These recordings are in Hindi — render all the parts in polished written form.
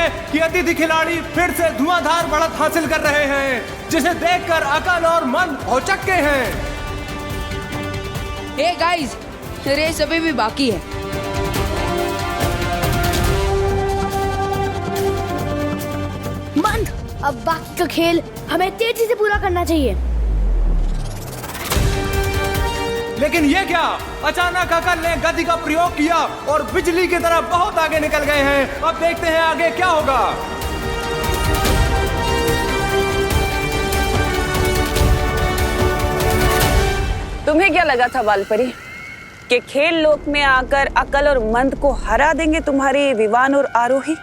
हैं कि अतिथि खिलाड़ी फिर से धुआंधार बढ़त हासिल कर रहे हैं, जिसे देखकर अकल और मन भौचक्के हैं। हे गाइस, रेस अभी भी बाकी है। मंद, अब बाकी का खेल हमें तेजी से पूरा करना चाहिए। लेकिन ये क्या, अचानक अकल ने गति का प्रयोग किया और बिजली की तरह बहुत आगे निकल गए हैं। अब देखते हैं आगे क्या होगा। तुम्हें क्या लगा था बालपरी कि खेल लोक में आकर अकल और मंद को हरा देंगे तुम्हारी विवान और आरोही?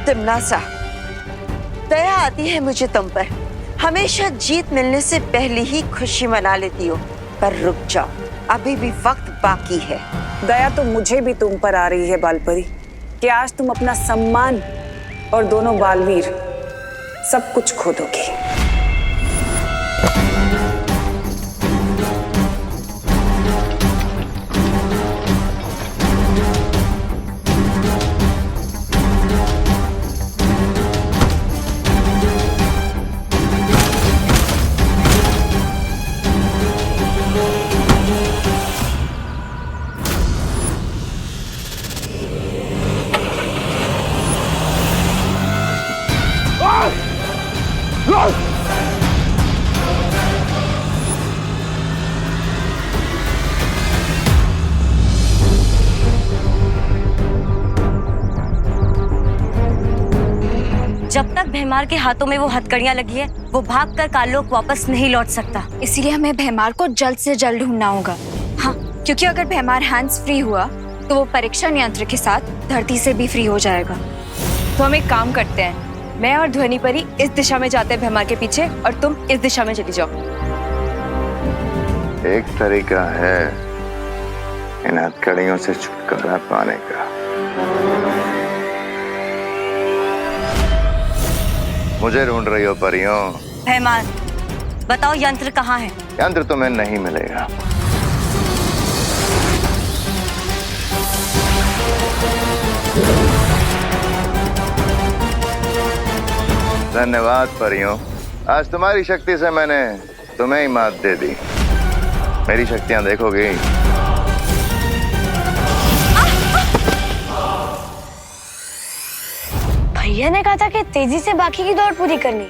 तिमनासा, दया आती है मुझे तुम पर। हमेशा जीत मिलने से पहले ही खुशी मना लेती हो, पर रुक जाओ, अभी भी वक्त बाकी है। दया तो मुझे भी तुम पर आ रही है बालपरी कि आज तुम अपना सम्मान और दोनों बालवीर सब कुछ खो दोगे। जब तक भैमार के हाथों में वो हथकड़ियां लगी है, वो भागकर काललोक वापस नहीं लौट सकता। इसीलिए हमें भैमार को जल्द से जल्द ढूंढना होगा। हाँ, क्योंकि अगर भैमार हैंड्स फ्री हुआ तो वो परीक्षा यंत्र के साथ धरती से भी फ्री हो जाएगा। तो हम एक काम करते हैं, मैं और ध्वनि परी इस दिशा में जाते हैं भैमार के पीछे, और तुम इस दिशा में चली जाओ। एक तरीका है इन हथकड़ियों से छुटकारा पाने का। मुझे ढूंढ रही हो परियों? भैमार, बताओ यंत्र कहाँ है? यंत्र तुम्हें नहीं मिलेगा। धन्यवाद परियों, आज तुम्हारी शक्ति से मैंने तुम्हें ही मात दे दी। मेरी शक्तियां देखोगी। भैया ने कहा था कि तेजी से बाकी की दौड़ पूरी करनी।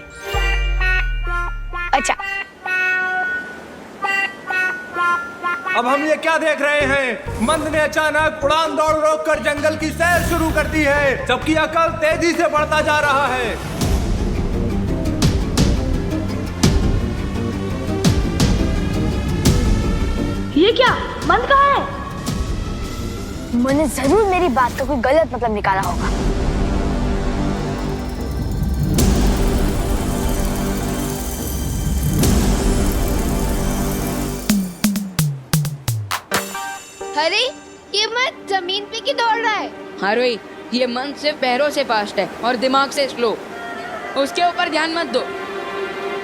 अच्छा, अब हम ये क्या देख रहे हैं? मंद ने अचानक उड़ान दौड़ रोककर जंगल की सैर शुरू कर दी है, जबकि अकल तेजी से बढ़ता जा रहा है। ये क्या, मंद कहाँ है? मैंने जरूर मेरी बात का कोई गलत मतलब निकाला होगा। अरे, ये मत जमीन पे की दौड़ रहा है। हाँ रोही, ये मन सिर्फ पैरों से फास्ट है और दिमाग से स्लो। उसके ऊपर ध्यान मत दो।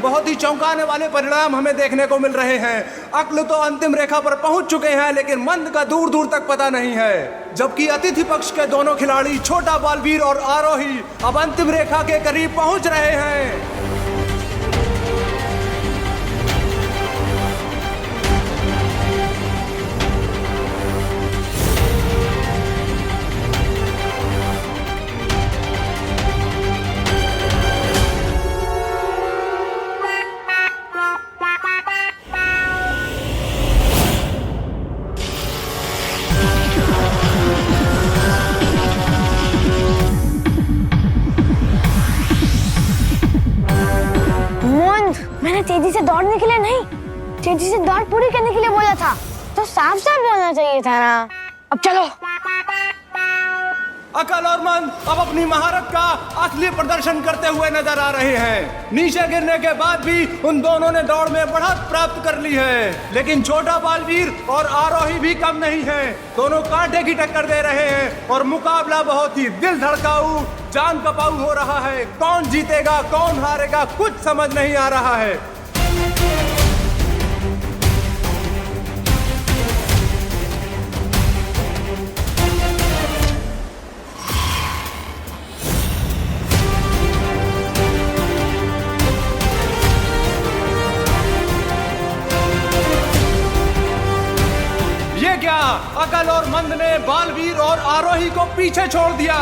बहुत ही चौंकाने वाले परिणाम हमें देखने को मिल रहे हैं। अक्ल तो अंतिम रेखा पर पहुंच चुके हैं, लेकिन मंद का दूर दूर तक पता नहीं है। जबकि अतिथि पक्ष के दोनों खिलाड़ी छोटा बालवीर और आरोही अब अंतिम रेखा के करीब पहुंच रहे हैं। मैंने तेजी से दौड़ने के लिए नहीं, तेजी से दौड़ पूरी करने के लिए बोला था, तो साफ साफ बोलना चाहिए था ना। अब चलो। अकल और मंद अब अपनी महारत का असली प्रदर्शन करते हुए नजर आ रहे हैं। नीचे गिरने के बाद भी उन दोनों ने दौड़ में बढ़त प्राप्त कर ली है, लेकिन छोटा बालवीर और आरोही भी कम नहीं है। दोनों कांटे की टक्कर दे रहे हैं और मुकाबला बहुत ही दिल धड़काऊ, जान कपाऊ हो रहा है। कौन जीतेगा कौन हारेगा कुछ समझ नहीं आ रहा है। बालवीर और आरोही को पीछे छोड़ दिया।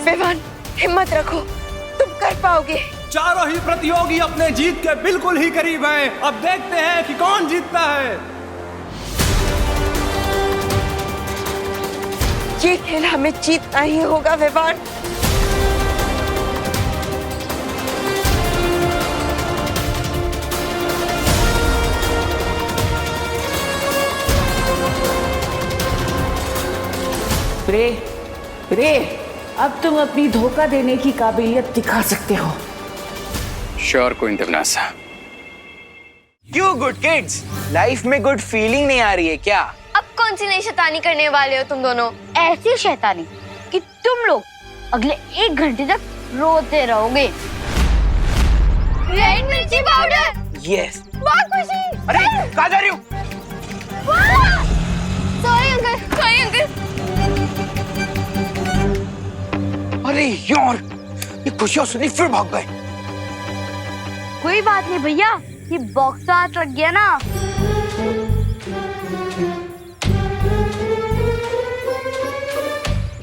विवान, हिम्मत रखो, तुम कर पाओगे। चारों ही प्रतियोगी अपने जीत के बिल्कुल ही करीब हैं। अब देखते हैं कि कौन जीतता है। ये खेल हमें जीतना ही होगा विवान। प्रे, अब तुम अपनी धोखा देने की काबिलियत दिखा सकते हो। श्योर क्वीन देवनासा। क्यों गुड किड्स, लाइफ में गुड फीलिंग नहीं आ रही है क्या? अब कौन सी नई शैतानी करने वाले हो तुम दोनों? ऐसी शैतानी कि तुम लोग अगले 1 घंटे तक रोते रहोगे। रेड मिर्ची पाउडर। यस। बहुत खुशी। अरे कहाँ जा रही हो? Sorry uncle, sorry uncle. अरे यार, ये खुशियाँ सुनी फिर भाग गए। कोई बात नहीं भैया, ये बॉक्स तो हाथ लग गया ना।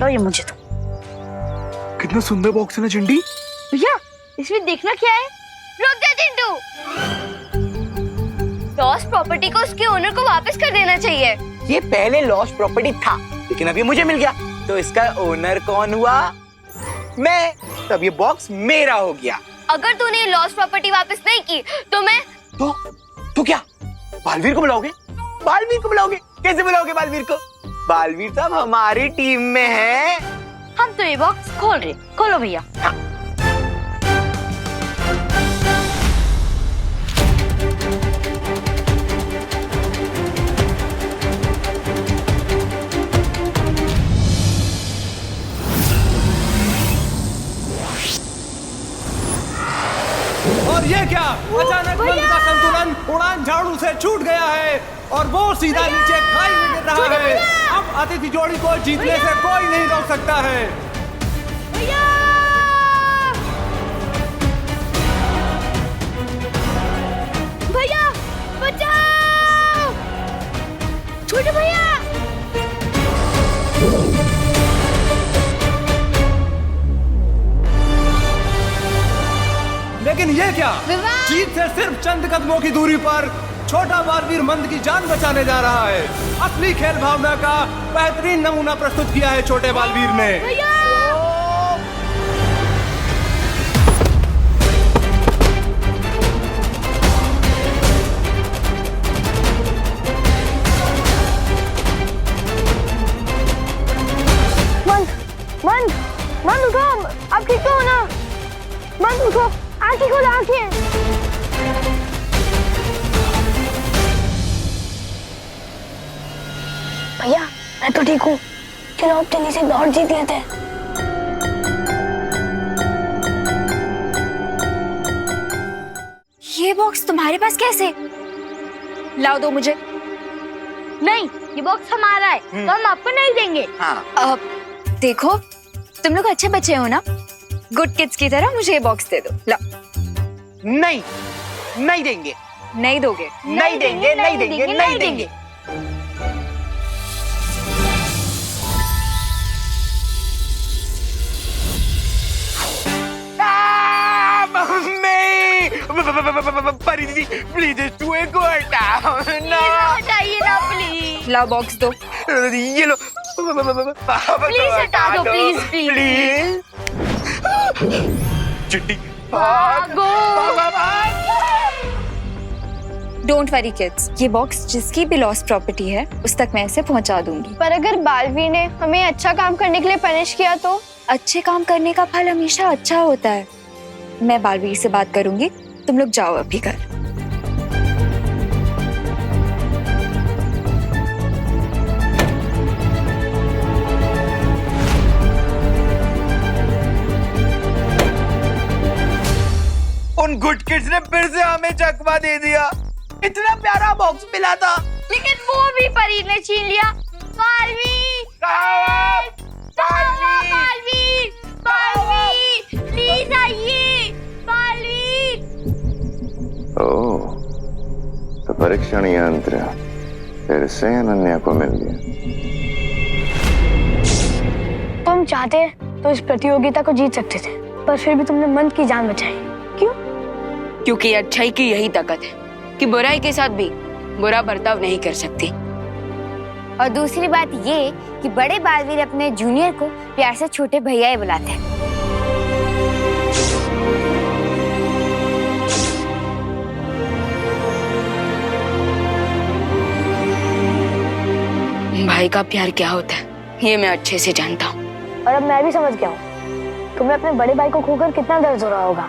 लो ये मुझे दो। कितना सुंदर बॉक्स है ना चिंटी। भैया इसमें देखना क्या है? रुक जा चिंटू। लॉस्ट प्रॉपर्टी को उसके ओनर को वापस कर देना चाहिए। ये पहले लॉस्ट प्रॉपर्टी था, लेकिन अभी मुझे मिल गया, तो इसका ओनर कौन हुआ? मैं। तब ये बॉक्स मेरा हो गया। अगर तूने लॉस्ट प्रॉपर्टी वापस नहीं की तो मैं तो क्या बालवीर को बुलाओगे? बालवीर को बुलाओगे? कैसे बुलाओगे बालवीर को? बालवीर तो अब हमारी टीम में है। हम तो ये बॉक्स खोल रहे। खोलो भैया। हाँ। और ये क्या, अचानक मंद का संतुलन उड़ान झाड़ू से छूट गया है और वो सीधा नीचे खाई में गिर रहा है। अब अतिथि जोड़ी को जीतने से कोई नहीं रोक सकता है। भैया भैया बचाओ, छोटे भैया। लेकिन ये क्या, जीत से सिर्फ चंद कदमों की दूरी पर छोटा बालवीर मंद की जान बचाने जा रहा है। असली खेल भावना का बेहतरीन नमूना प्रस्तुत किया है छोटे बालवीर ने। मंद उठो, आप ठीक तो हो ना? मंद उठो, आंखें खोलो, आंखें। भैया मैं तो ठीक हूँ, चलो अब जल्दी से दौड़ जीत लेते हैं। ये बॉक्स तुम्हारे पास कैसे? लाओ, दो मुझे। नहीं, ये बॉक्स हमारा है, तो हम आपको नहीं देंगे। हाँ। देखो, तुम लोग अच्छे बच्चे हो ना, गुड किड्स की तरह मुझे ये बॉक्स दे दो। लाओ। नहीं, नहीं देंगे। नहीं दोगे? नहीं देंगे, नहीं देंगे, नहीं देंगे। परी दीदी प्लीज इसको हटाओ ना। हटाइए ना प्लीज। लाओ बॉक्स दो। ये लो। प्लीज हटा दो, प्लीज प्लीज। चिट्टी भागो। डोंट वरी किड्स, ये बॉक्स जिसकी भी लॉस्ट प्रॉपर्टी है उस तक मैं इसे पहुंचा दूंगी। पर अगर बालवीर ने हमें अच्छा काम करने के लिए पनिश किया तो? अच्छे काम करने का फल हमेशा अच्छा होता है। मैं बालवीर से बात करूंगी, तुम लोग जाओ अभी घर। उन गुड किड्स ने फिर से हमें चकमा दे दिया। इतना प्यारा बॉक्स मिला था, लेकिन वो भी परी ने छीन लिया। बालवीर, बालवीर, बालवीर, प्लीज आइए। बालवीर। ओह, तो परीक्षण यंत्र फिर से अनन्या को मिल गया। तुम चाहते तो इस प्रतियोगिता को जीत सकते थे, पर फिर भी तुमने मंद की जान बचाई। क्यों? क्योंकि अच्छाई की यही ताकत है कि बुराई के साथ भी बुरा बर्ताव नहीं कर सकती। और दूसरी बात ये कि बड़े बालवीर अपने जूनियर को प्यार से छोटे भैया ही बुलाते हैं। भाई का प्यार क्या होता है ये मैं अच्छे से जानता हूँ। और अब मैं भी समझ गया हूँ तुम्हें अपने बड़े भाई को खोकर कितना दर्द हो रहा होगा।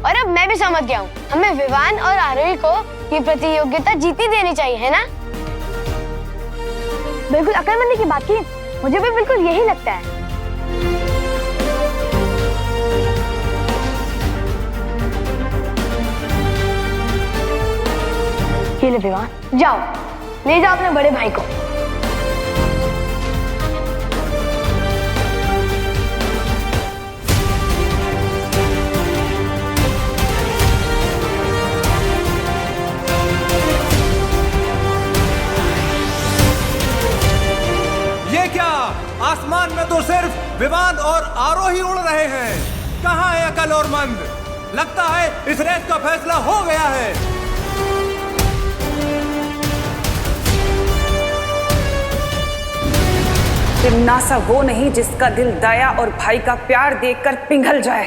और अब मैं भी समझ गया हूँ हमें विवान और आरोही को ये प्रतियोगिता जीती देनी चाहिए, है ना? बिल्कुल अक्लमंदी की बात की, मुझे भी बिल्कुल यही लगता है। ये ले विवान, जाओ ले जाओ अपने बड़े भाई को। ये क्या, आसमान में तो सिर्फ विवान और आरोही उड़ रहे हैं। कहाँ है अकल और मंद? लगता है इस रेस का फैसला हो गया है। तिम्नासा वो नहीं जिसका दिल दया और भाई का प्यार देखकर पिघल जाए।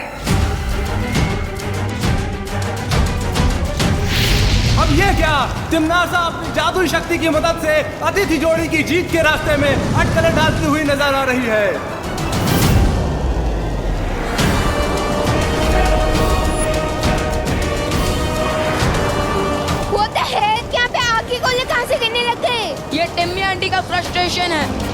अब ये क्या, तिम्नासा अपनी जादुई शक्ति की मदद से अतिथि जोड़ी की जीत के रास्ते में अटकलें डालती हुई नजर आ रही है। वो तो है, क्या पे आग की गोले कहां से गिरने लग गए? ये टिम्मी आंटी का फ्रस्ट्रेशन है।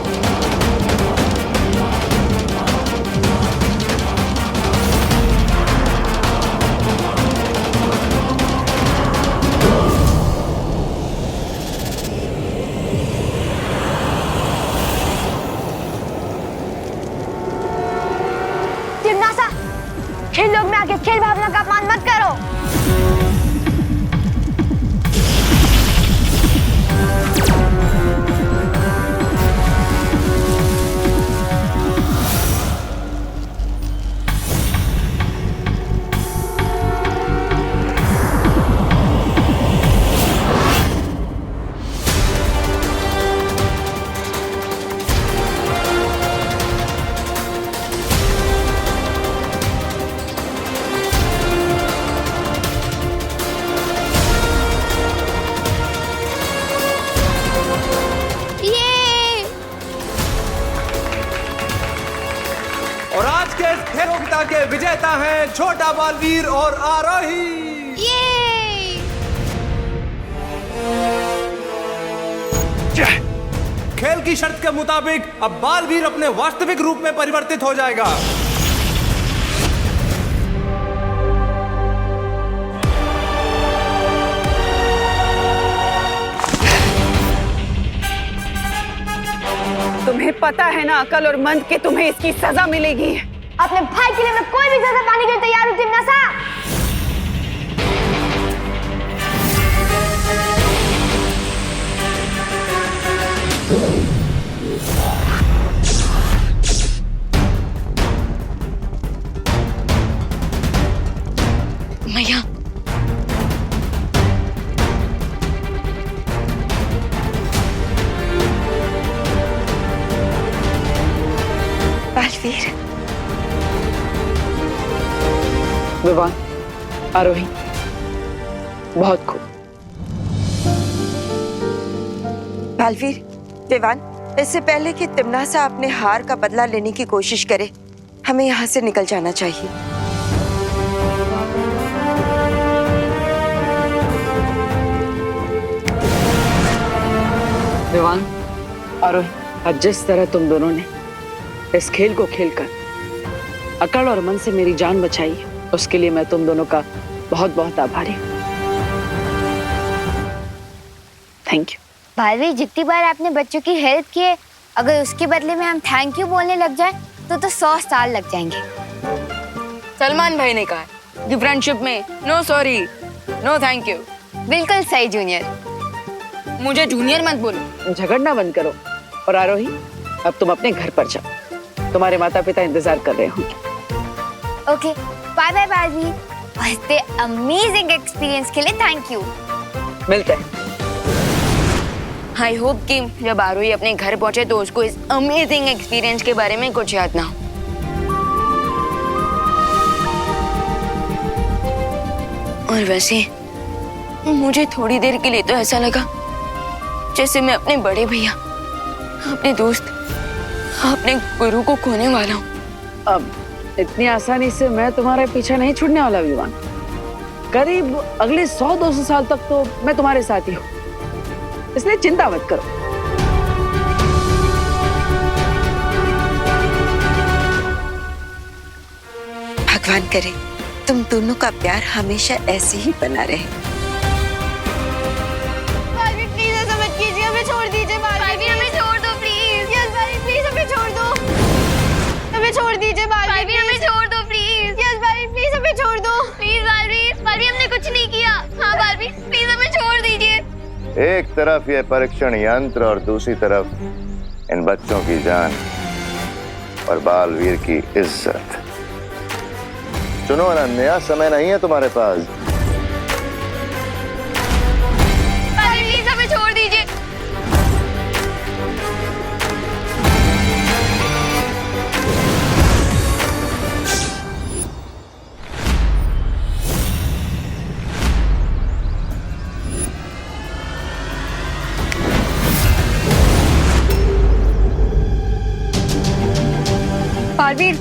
खेल लोग में आके खेल भावना का अपमान मत करो। और आज के इस प्रतियोगिता के विजेता हैं छोटा बालवीर और आरोही। खेल की शर्त के मुताबिक अब बालवीर अपने वास्तविक रूप में परिवर्तित हो जाएगा। तुम्हें पता है ना अकल और मंद के तुम्हें इसकी सजा मिलेगी। अपने भाई के लिए मैं कोई भी सजा पाने के लिए तैयार हूँ तिम्नासा। मैया, बालवीर, विवान, आरोही, बहुत खूब। बालवीर, विवान, इससे पहले कि तिम्नासा अपने हार का बदला लेने की कोशिश करे, हमें यहाँ से निकल जाना चाहिए। विवान, आरोही, आज जिस तरह तुम दोनों ने इस खेल को खेलकर अकल और मन से मेरी जान बचाई है, उसके लिए मैं तुम दोनों का बहुत बहुत आभारी हूँ। Thank you. भालवीर, जितनी बार आपने बच्चों की हेल्प की है, अगर उसके बदले में हम थैंक यू बोलने लग जाए तो 100 साल लग जाएंगे। सलमान भाई ने कहा कि फ्रेंडशिप में no sorry no thank you. बिल्कुल सही जूनियर। मुझे जूनियर मत बोलो। झगड़ना बंद करो और आरोही अब तुम अपने घर पर जाओ, तुम्हारे माता पिता इंतजार कर रहे होंगे। ओके बाय बाय बार्बी, और इतने अमेजिंग एक्सपीरियंस के लिए थैंक यू। मिलते हैं। आई होप कि जब आरोही अपने घर पहुंचे तो उसको इस अमेजिंग एक्सपीरियंस के बारे में कुछ याद ना हो। और वैसे मुझे थोड़ी देर के लिए तो ऐसा लगा जैसे मैं अपने बड़े भैया, अपने दोस्त, अपने गुरु को खोने वाला हूँ। अब इतनी आसानी से मैं तुम्हारे पीछे नहीं छूटने वाला विवान। करीब अगले 100-200 साल तक तो मैं तुम्हारे साथ ही हूँ, इसलिए चिंता मत करो। भगवान करे तुम दोनों का प्यार हमेशा ऐसे ही बना रहे। बार्बी प्लीज ऐसा मत कीजिए, हमें छोड़ दीजिए। बार्बी हमें छोड़ दो प्लीज। यस बार्बी प्लीज हमें छोड़ दो, हमें छोड़ दीजिए। बार्बी हमें छोड़ दो प्लीज। यस बार्बी प्लीज हमें छोड़ दो प्लीज। बार्बी हमने कुछ नहीं किया। हाँ बार्बी प्लीज हमें छोड़ दीजिए। एक तरफ ये परीक्षण यंत्र और दूसरी तरफ इन बच्चों की जान और बालवीर की इज्जत। सुनो अनन्या, समय नहीं है तुम्हारे पास। प्लीज हमें छोड़ दीजिए। बालवीर,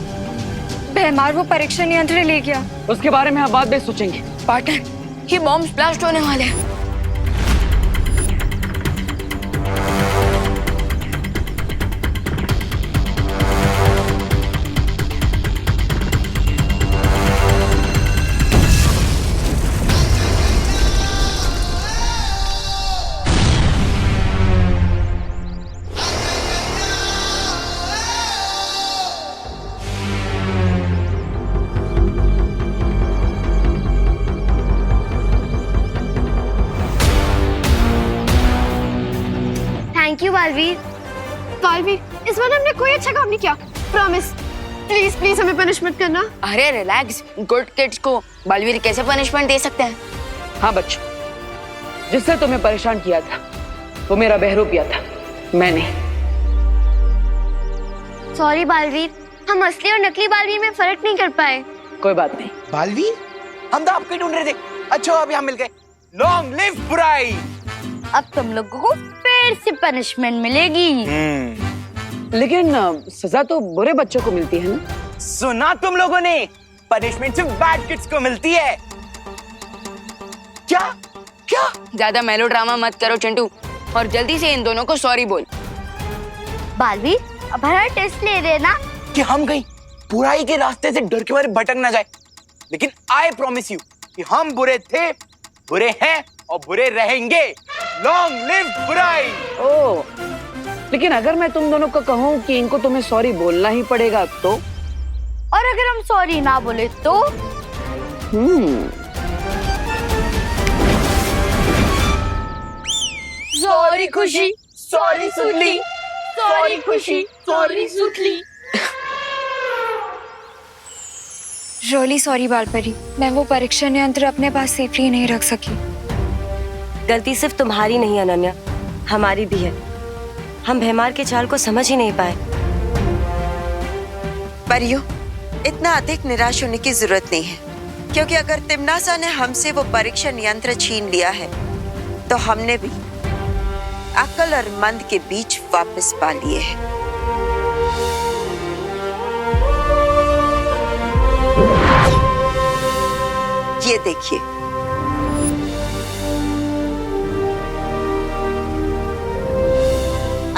भैमार वो परीक्षण यंत्र ले गया। उसके बारे में हम बाद में सोचेंगे। पार्टनर, ये बॉम्ब ब्लास्ट होने वाले हैं। Thank you Baalveer. बालवीर, इस बार हमने कोई अच्छा काम नहीं किया, प्रॉमिस। प्लीज प्लीज हमें पनिश मत करना। अरे रिलैक्स, गुड किड्स को बालवीर कैसे पनिशमेंट दे सकते हैं? हाँ बच्चों, जिससे तुम्हें परेशान किया था वो मेरा बहरूपिया था, मैं नहीं। सॉरी बालवीर, हम असली और नकली बालवीर में फर्क नहीं कर पाए। कोई बात नहीं। बालवीर, हम तो आपको ही ढूंढ रहे थे। अच्छा अभी हम मिल गए। लॉन्ग लिव बुराई। अब तुम लोगों को फिर से पनिशमेंट मिलेगी। लेकिन सजा तो बुरे बच्चों को मिलती है ना? सुना तुम लोगों ने, पनिशमेंट सिर्फ बैड किड्स को मिलती है। क्या क्या? ज्यादा मेलोड्रामा मत करो चिंटू, और जल्दी से इन दोनों को सॉरी बोल। बालवीर, अब हमारा टेस्ट ले रहे ना कि हम कहीं बुराई के रास्ते से डर के मारे भटक ना जाए। लेकिन आई प्रॉमिस यू कि हम बुरे थे, बुरे हैं और बुरे रहेंगे। लॉन्ग लिव बुराई। ओह, लेकिन अगर मैं तुम दोनों को कहूँ कि इनको तुम्हें सॉरी बोलना ही पड़ेगा तो? और अगर हम सॉरी ना बोले तो? सॉरी खुशी, सॉरी सुतली, सॉरी खुशी, सॉरी सुतली। रियली सॉरी बालपरी, मैं वो परीक्षण यंत्र अपने पास सेफली नहीं रख सकी। गलती सिर्फ तुम्हारी नहीं अनन्या, हमारी भी है। हम भैमार के चाल को समझ ही नहीं पाए। परियो, इतना अधिक निराश होने की जरूरत नहीं है, क्योंकि अगर तिम्नासा ने हमसे वो परीक्षण यंत्र छीन लिया है तो हमने भी अक्ल और मंद के बीच वापस पा लिए हैं। ये देखिए,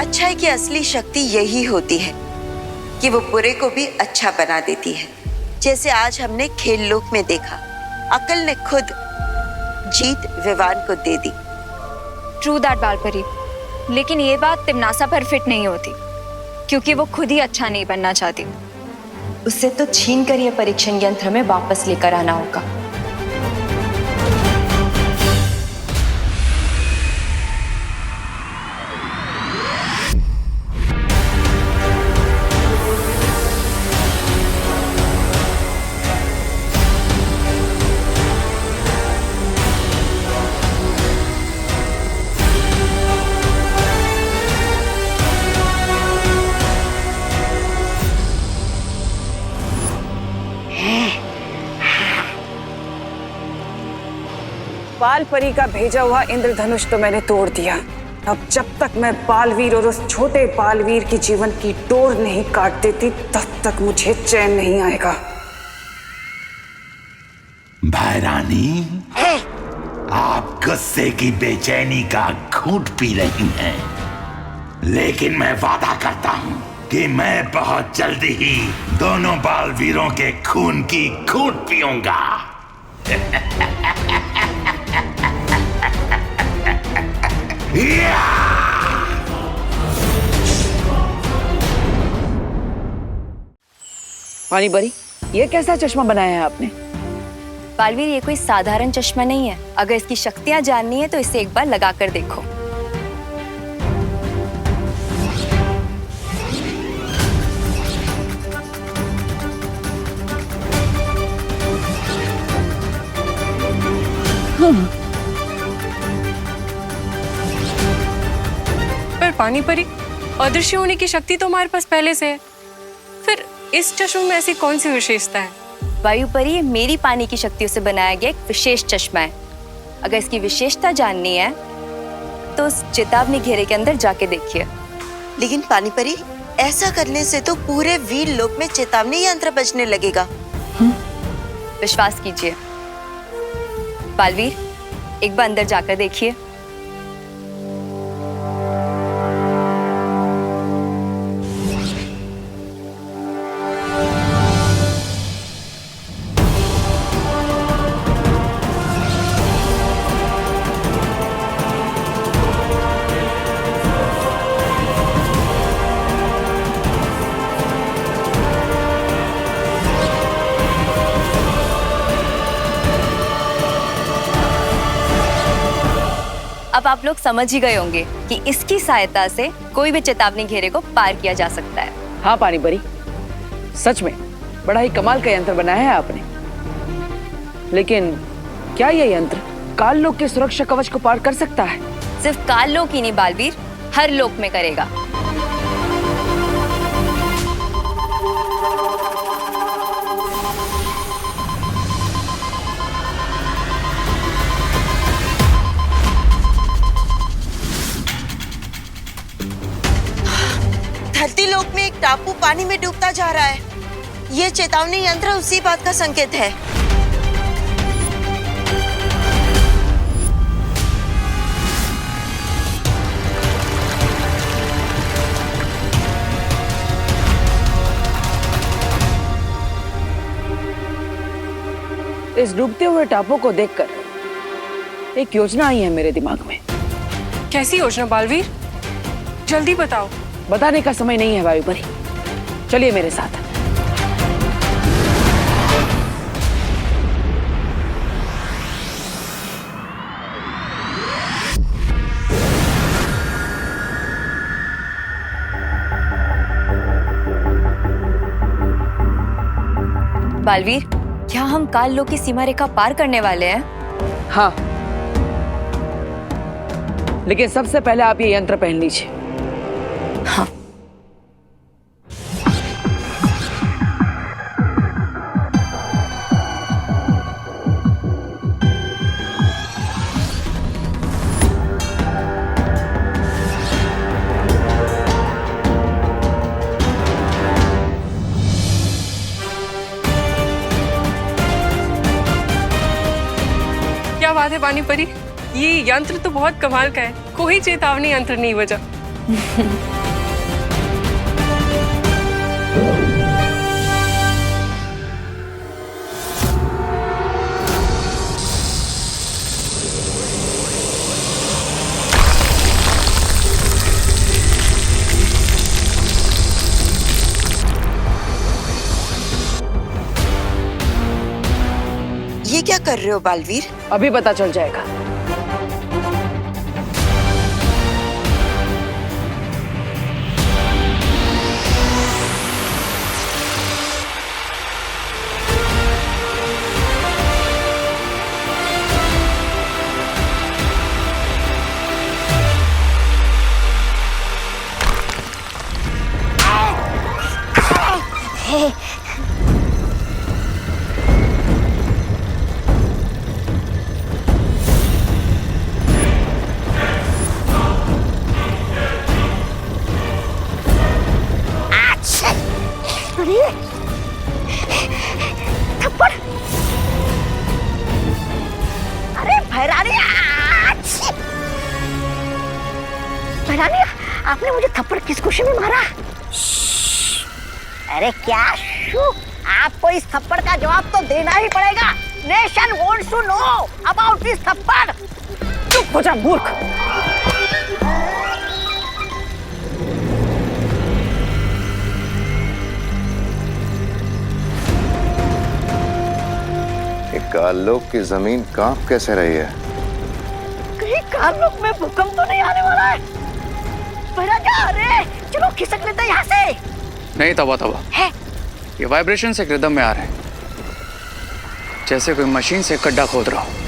अच्छाई की असली शक्ति यही होती है कि वो बुरे को भी अच्छा बना देती है। जैसे आज हमने खेल लोक में देखा, अकल ने खुद जीत विवान को दे दी। ट्रू दैट बालपरी, लेकिन ये बात तिम्नासा पर फिट नहीं होती, क्योंकि वो खुद ही अच्छा नहीं बनना चाहती। उससे तो छीन कर यह परीक्षण यंत्र में वापस लेकर आना होगा। बाल परी का भेजा हुआ इंद्रधनुष तो मैंने तोड़ दिया। अब जब तक मैं बालवीर और उस छोटे बालवीर की जीवन की डोर नहीं काट देती तब तक मुझे चैन नहीं आएगा। भाई रानी, आप गुस्से की बेचैनी का घूंट पी रही हैं, लेकिन मैं वादा करता हूं कि मैं बहुत जल्दी ही दोनों बालवीरों के खून की घूंट पीऊंगा। पानी परी, ये कैसा चश्मा बनाया है आपने? बालवीर, ये कोई साधारण चश्मा नहीं है। अगर इसकी शक्तियां जाननी है तो इसे एक बार लगा कर देखो। पर पानी परी, अदृश्य होने की शक्ति तो हमारे पास पहले से है, फिर इस चश्मे में ऐसी कौन सी विशेषता है? वायु परी, ये मेरी पानी की शक्तियों से बनाया गया एक विशेष चश्मा है। अगर इसकी विशेषता जाननी है तो उस चेतावनी घेरे के अंदर जाके देखिए। लेकिन पानी परी, ऐसा करने से तो पूरे वीर लोक में चेतावनी यंत्र बजने लगेगा। विश्वास कीजिए बालवीर, एक बार अंदर जाकर देखिए। अब आप लोग समझ ही गए होंगे कि इसकी सहायता से कोई भी चेतावनी घेरे को पार किया जा सकता है। हाँ पानी परी, सच में बड़ा ही कमाल का यंत्र बनाया है आपने। लेकिन क्या यह यंत्र काल लोक के सुरक्षा कवच को पार कर सकता है? सिर्फ काल लोक ही नहीं बालवीर, हर लोक में करेगा। धरती लोक में एक टापू पानी में डूबता जा रहा है। ये चेतावनी यंत्र उसी बात का संकेत है। इस डूबते हुए टापू को देखकर एक योजना आई है मेरे दिमाग में। कैसी योजना बालवीर? जल्दी बताओ। बताने का समय नहीं है वायु परी, चलिए मेरे साथ। बालवीर, क्या हम काल लोक की सीमा रेखा पार करने वाले हैं? हाँ, लेकिन सबसे पहले आप ये यंत्र पहन लीजिए। हाँ। क्या बात है पानी परी, ये यंत्र तो बहुत कमाल का है। कोई चेतावनी यंत्र नहीं बजा। कर रहे हो बालवीर? अभी पता चल जाएगा। थप्पड़। अरे भैरानी, भैरानी, आपने मुझे थप्पड़ किस खुशी में मारा? अरे क्या शू, आपको इस थप्पड़ का जवाब तो देना ही पड़ेगा। Nation wants to know about this थप्पड़। चुप हो जा मूर्ख। काललोक की जमीन कांप कैसे रही है? कहीं काललोक में भूकंप तो नहीं आने वाला है? अरे चलो खिसक लेते हैं यहाँ से। नहीं तवा है? ये वाइब्रेशन से रिदम में आ रहे हैं, जैसे कोई मशीन से गड्ढा खोद रहा हो।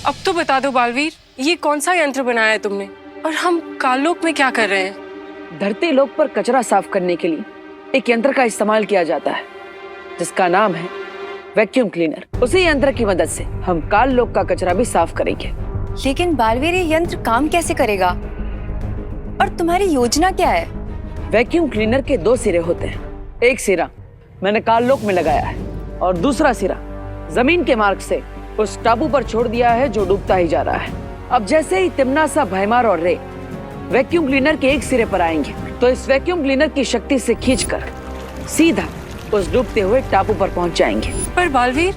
अब तो बता दो बालवीर, ये कौन सा यंत्र बनाया है तुमने और हम काललोक में क्या कर रहे हैं? धरती लोक पर कचरा साफ करने के लिए एक यंत्र का इस्तेमाल किया जाता है जिसका नाम है वैक्यूम क्लीनर। उसी यंत्र की मदद से हम काल लोक का कचरा भी साफ करेंगे। लेकिन बालवीर, ये यंत्र काम कैसे करेगा और तुम्हारी योजना क्या है? वैक्यूम क्लीनर के 2 सिरे होते हैं। एक सिरा मैंने काल लोक में लगाया है और दूसरा सिरा जमीन के मार्ग से उस टापू पर छोड़ दिया है जो डूबता ही जा रहा है। अब जैसे ही तिम्नासा, भैमार और रे वैक्यूम क्लीनर के एक सिरे पर आएंगे तो इस वैक्यूम क्लीनर की शक्ति से खींचकर सीधा उस डूबते हुए टापू पर पहुंच जाएंगे। पर बालवीर,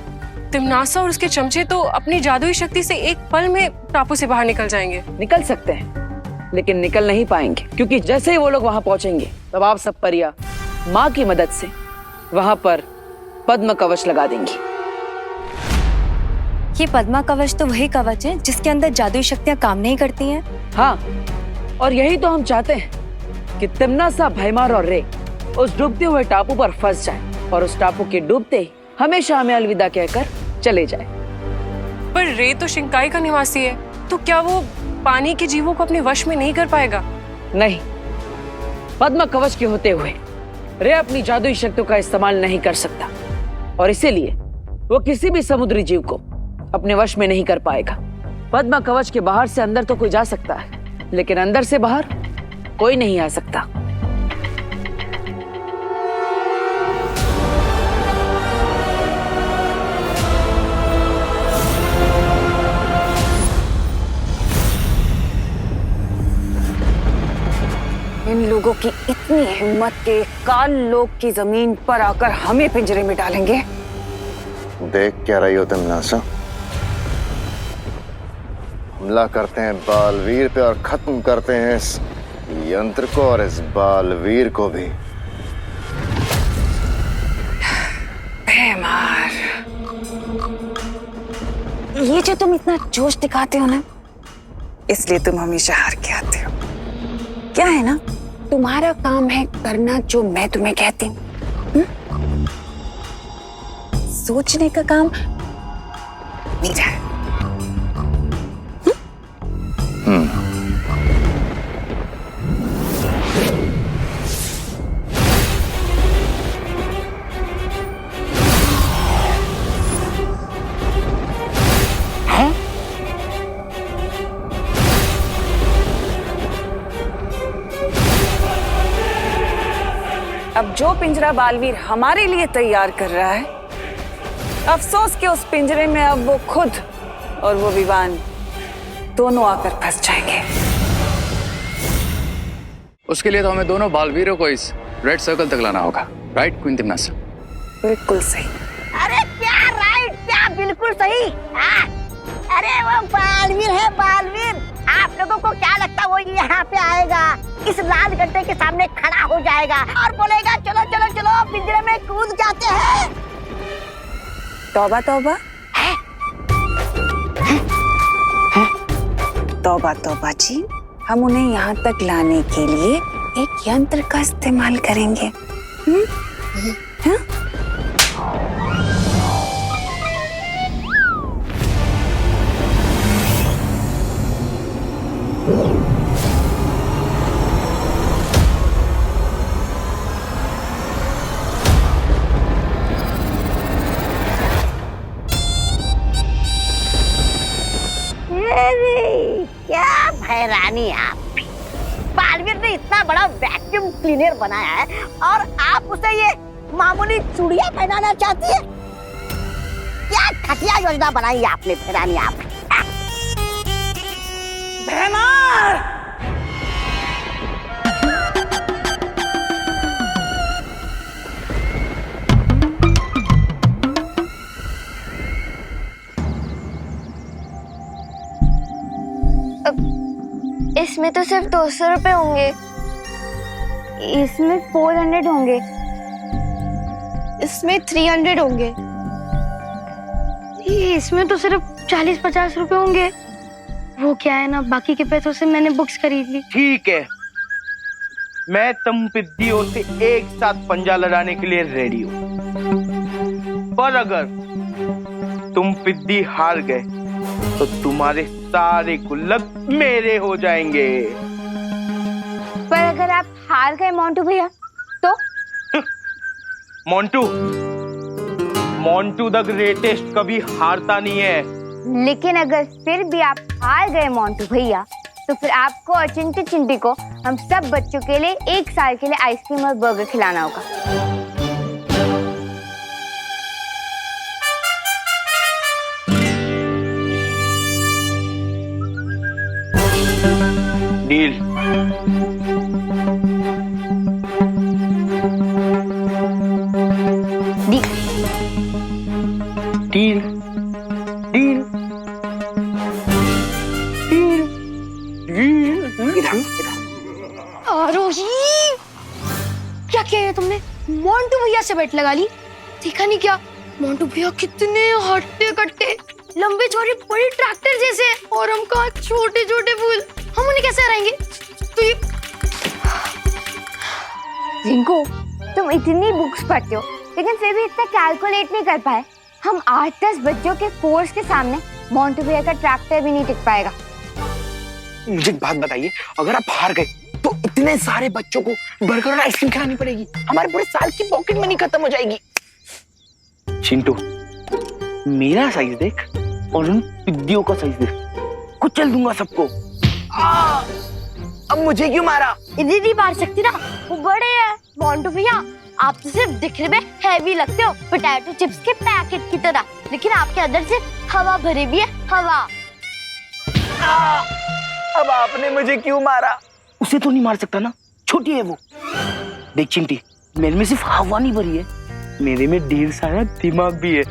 तिम्नासा और उसके चमचे तो अपनी जादुई शक्ति से एक पल में टापू से बाहर निकल जाएंगे। निकल सकते हैं लेकिन निकल नहीं पाएंगे, क्योंकि जैसे ही वो लोग वहां पहुंचेंगे तब आप सब परियां माँ की मदद से वहां पर पद्म कवच लगा देंगी। ये पद्मा कवच तो वही कवच है जिसके अंदर जादुई शक्तियां काम नहीं करती हैं। हाँ, और यही तो हम चाहते हैं कि तिम्नासा, भैमार और रे उस डूबते हुए टापू पर फंस जाए और उस टापू के डूबते ही हमेशा हमें अलविदा कहकर चले जाए। पर रे तो शिंकाई का निवासी है, तो क्या वो पानी के जीवों को अपने वश में नहीं कर पाएगा? नहीं, पद्म कवच के होते हुए रे अपनी जादुई शक्तियों का इस्तेमाल नहीं कर सकता और इसीलिए वो किसी भी समुद्री जीव को अपने वश में नहीं कर पाएगा। पद्म कवच के बाहर से अंदर तो कोई जा सकता है, लेकिन अंदर से बाहर कोई नहीं आ सकता। इन लोगों की इतनी हिम्मत के काल लोक की जमीन पर आकर हमें पिंजरे में डालेंगे। देख क्या रही हो तिम्नासा? हमला करते हैं बालवीर पे और खत्म करते हैं इस यंत्र को और इस बालवीर को भी। भैमार, ये जो तुम इतना जोश दिखाते हो ना, इसलिए तुम हमेशा हार के आते हो। क्या है ना, तुम्हारा काम है करना जो मैं तुम्हें कहती हूँ, सोचने का काम मेरा है। अब जो जो पिंजरा बालवीर हमारे लिए तैयार कर रहा है, अफसोस कि उस पिंजरे में अब वो खुद और वो विवान दोनों आकर फंस जाएंगे। उसके लिए तो हमें दोनों बालवीरों को इस रेड सर्कल तक लाना होगा, राइट क्वीन तिम्नासा? बिल्कुल सही। अरे क्या राइट, क्या बिल्कुल सही। अरे वो बालवीर है, बालवीर। आप लोगों को क्या लगता है वो यहाँ पे आएगा, इस लाल गड्ढे के सामने खड़ा हो जाएगा और बोलेगा चलो चलो चलो पिंजरे में कूद जाते हैं? तौबा तौबा, तौबा तौबा जी, हम उन्हें यहाँ तक लाने के लिए एक यंत्र का इस्तेमाल करेंगे। हाँ? क्या भैरानी आप भी। बालवीर ने इतना बड़ा वैक्यूम क्लीनर बनाया है और आप उसे ये मामूली चूड़ियां पहनाना चाहती है? क्या घटिया योजना बनाई आपने भैरानी आप। इसमें तो सिर्फ 200 रुपए होंगे, इसमें 400 होंगे, इसमें 300 होंगे, इसमें तो सिर्फ 40-50 रुपए होंगे। वो क्या है ना, बाकी के पैसों से मैंने बुक्स खरीद ली। ठीक है, मैं तुम पिद्दियों से एक साथ पंजा लड़ाने के लिए रेडी हूँ, पर अगर तुम पिद्दी हार गए तो तुम्हारे सारे गुल्लक मेरे हो जाएंगे। पर अगर आप हार गए मोंटू भैया तो? मोंटू द ग्रेटेस्ट कभी हारता नहीं है। लेकिन अगर फिर भी आप हार गए मोंटू भैया तो फिर आपको और चिंटी चिंटी को हम सब बच्चों के लिए 1 साल के लिए आइसक्रीम और बर्गर खिलाना होगा। Deal. Deal deal deal. Aarohi, क्या किया है तुमने? मोंटू भैया से बेट लगा ली? देखा नहीं क्या, मोंटू भैया कितने हट्टे कट्टे, लंबे चौड़े बड़े ट्रैक्टर जैसे, और हम कहाँ छोटे छोटे फूल, हम उन्हें कैसे हराएंगे? रिंकू, तुम इतनी बुक्स पढ़ते हो लेकिन फिर भी इतना कैलकुलेट नहीं कर पाए। हम 8-10 बच्चों के फोर्स के सामने मोंटू भैया का ट्रैक्टर भी नहीं टिक पाएगा। मुझे एक बात बताइए, अगर आप हार गए तो इतने सारे बच्चों को बर्गर और आइसक्रीम खिलानी पड़ेगी, हमारे पूरे साल की पॉकेट मनी खत्म हो जाएगी। चिंटू, मेरा साइज देख और उन पिद्दियों का साइज देख, कुचल दूंगा सबको। अब मुझे क्यों मारा? इधर नहीं मार सकती ना, वो बड़े हैं। मोंटू भैया, आप तो सिर्फ दिखने में हैवी लगते हो, पोटैटो चिप्स के पैकेट की तरह, लेकिन आपके अंदर से हवा भरी भी है, हवा। अब आपने मुझे क्यों मारा? उसे तो नहीं मार सकता ना, छोटी है वो। देख चिंटी, मेरे में सिर्फ हवा नहीं भरी है, मेरे में ढेर सारा दिमाग भी है।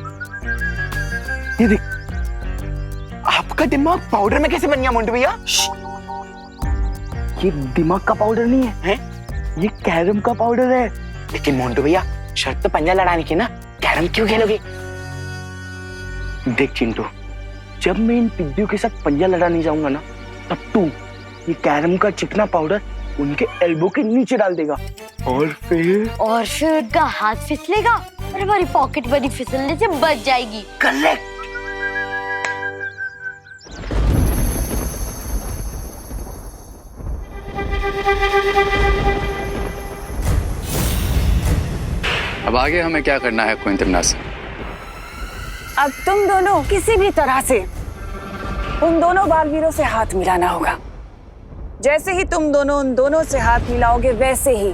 ये देख, आपका दिमाग पाउडर में कैसे बन गया मोंटू भैया? ये दिमाग का पाउडर नहीं है, हैं? ये कैरम का पाउडर है। लेकिन मोंटू भैया, शर्त तो पंजा लड़ाने की ना, कैरम क्यों खेलोगे? देख चिंटू, जब मैं इन पिद्दियों के साथ पंजा लड़ाने जाऊंगा ना, तब तू ये कैरम का चिकना पाउडर उनके एल्बो के नीचे डाल देगा और फिर उनका हाथ फिसलेगा और हमारी पॉकेट बड़ी फिसलने से बच जाएगी। करेक्ट। अब आगे हमें क्या करना है क्वीन तिम्नासा? अब तुम दोनों किसी भी तरह से उन दोनों बालवीरों से हाथ मिलाना होगा। जैसे ही तुम दोनों उन दोनों से हाथ मिलाओगे, वैसे ही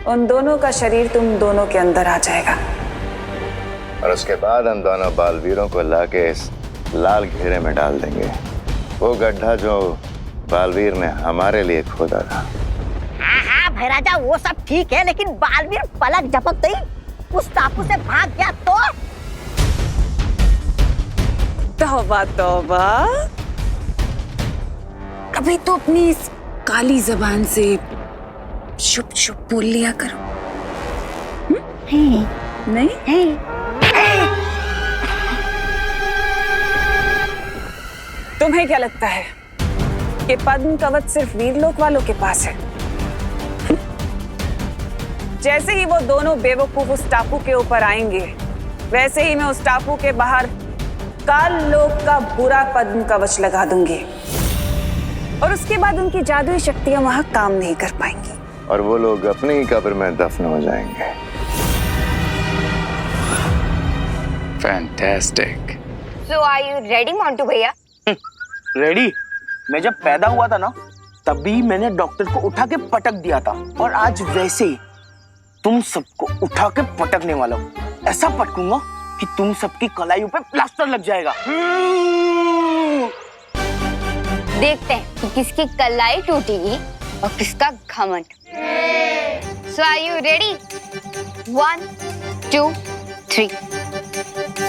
उन दोनों का शरीर तुम दोनों के अंदर आ जाएगा और उसके बाद हम दोनों बालवीरों को लाके इस लाल घेरे में डाल देंगे, वो गड्ढा जो बालवीर ने हमारे लिए खोदा था। हाँ भैराजा, वो सब ठीक है, लेकिन बालवीर पलक झपकते ही उस टापू से भाग गया तो? तौबा तौबा, कभी तो अपनी इस काली जबान से चुप चुप बोल लिया करो। नहीं? तुम्हें क्या लगता है कि पद्म कवच सिर्फ वीरलोक वालों के पास है? जैसे ही वो दोनों बेवकूफ उस टापू के ऊपर आएंगे, वैसे ही मैं उस टापू के बाहर काल लोक का बुरा पद्म कवच लगा दूंगी और उसके बाद उनकी जादुई शक्तियां वहां काम नहीं कर पाएंगी और वो लोग अपनी ही कब्र में दफन हो जाएंगे। Fantastic. So are you ready, Montu भैया? रेडी? मैं जब पैदा हुआ था ना, तभी मैंने डॉक्टर को उठा के पटक दिया था, और आज वैसे ही तुम सबको उठा के पटकने वाला हूँ। ऐसा पटकूंगा कि तुम सबकी कलाइयों पे प्लास्टर लग जाएगा। देखते हैं कि किसकी कलाई टूटेगी और किसका घमंड। So are you ready? 1, 2, 3.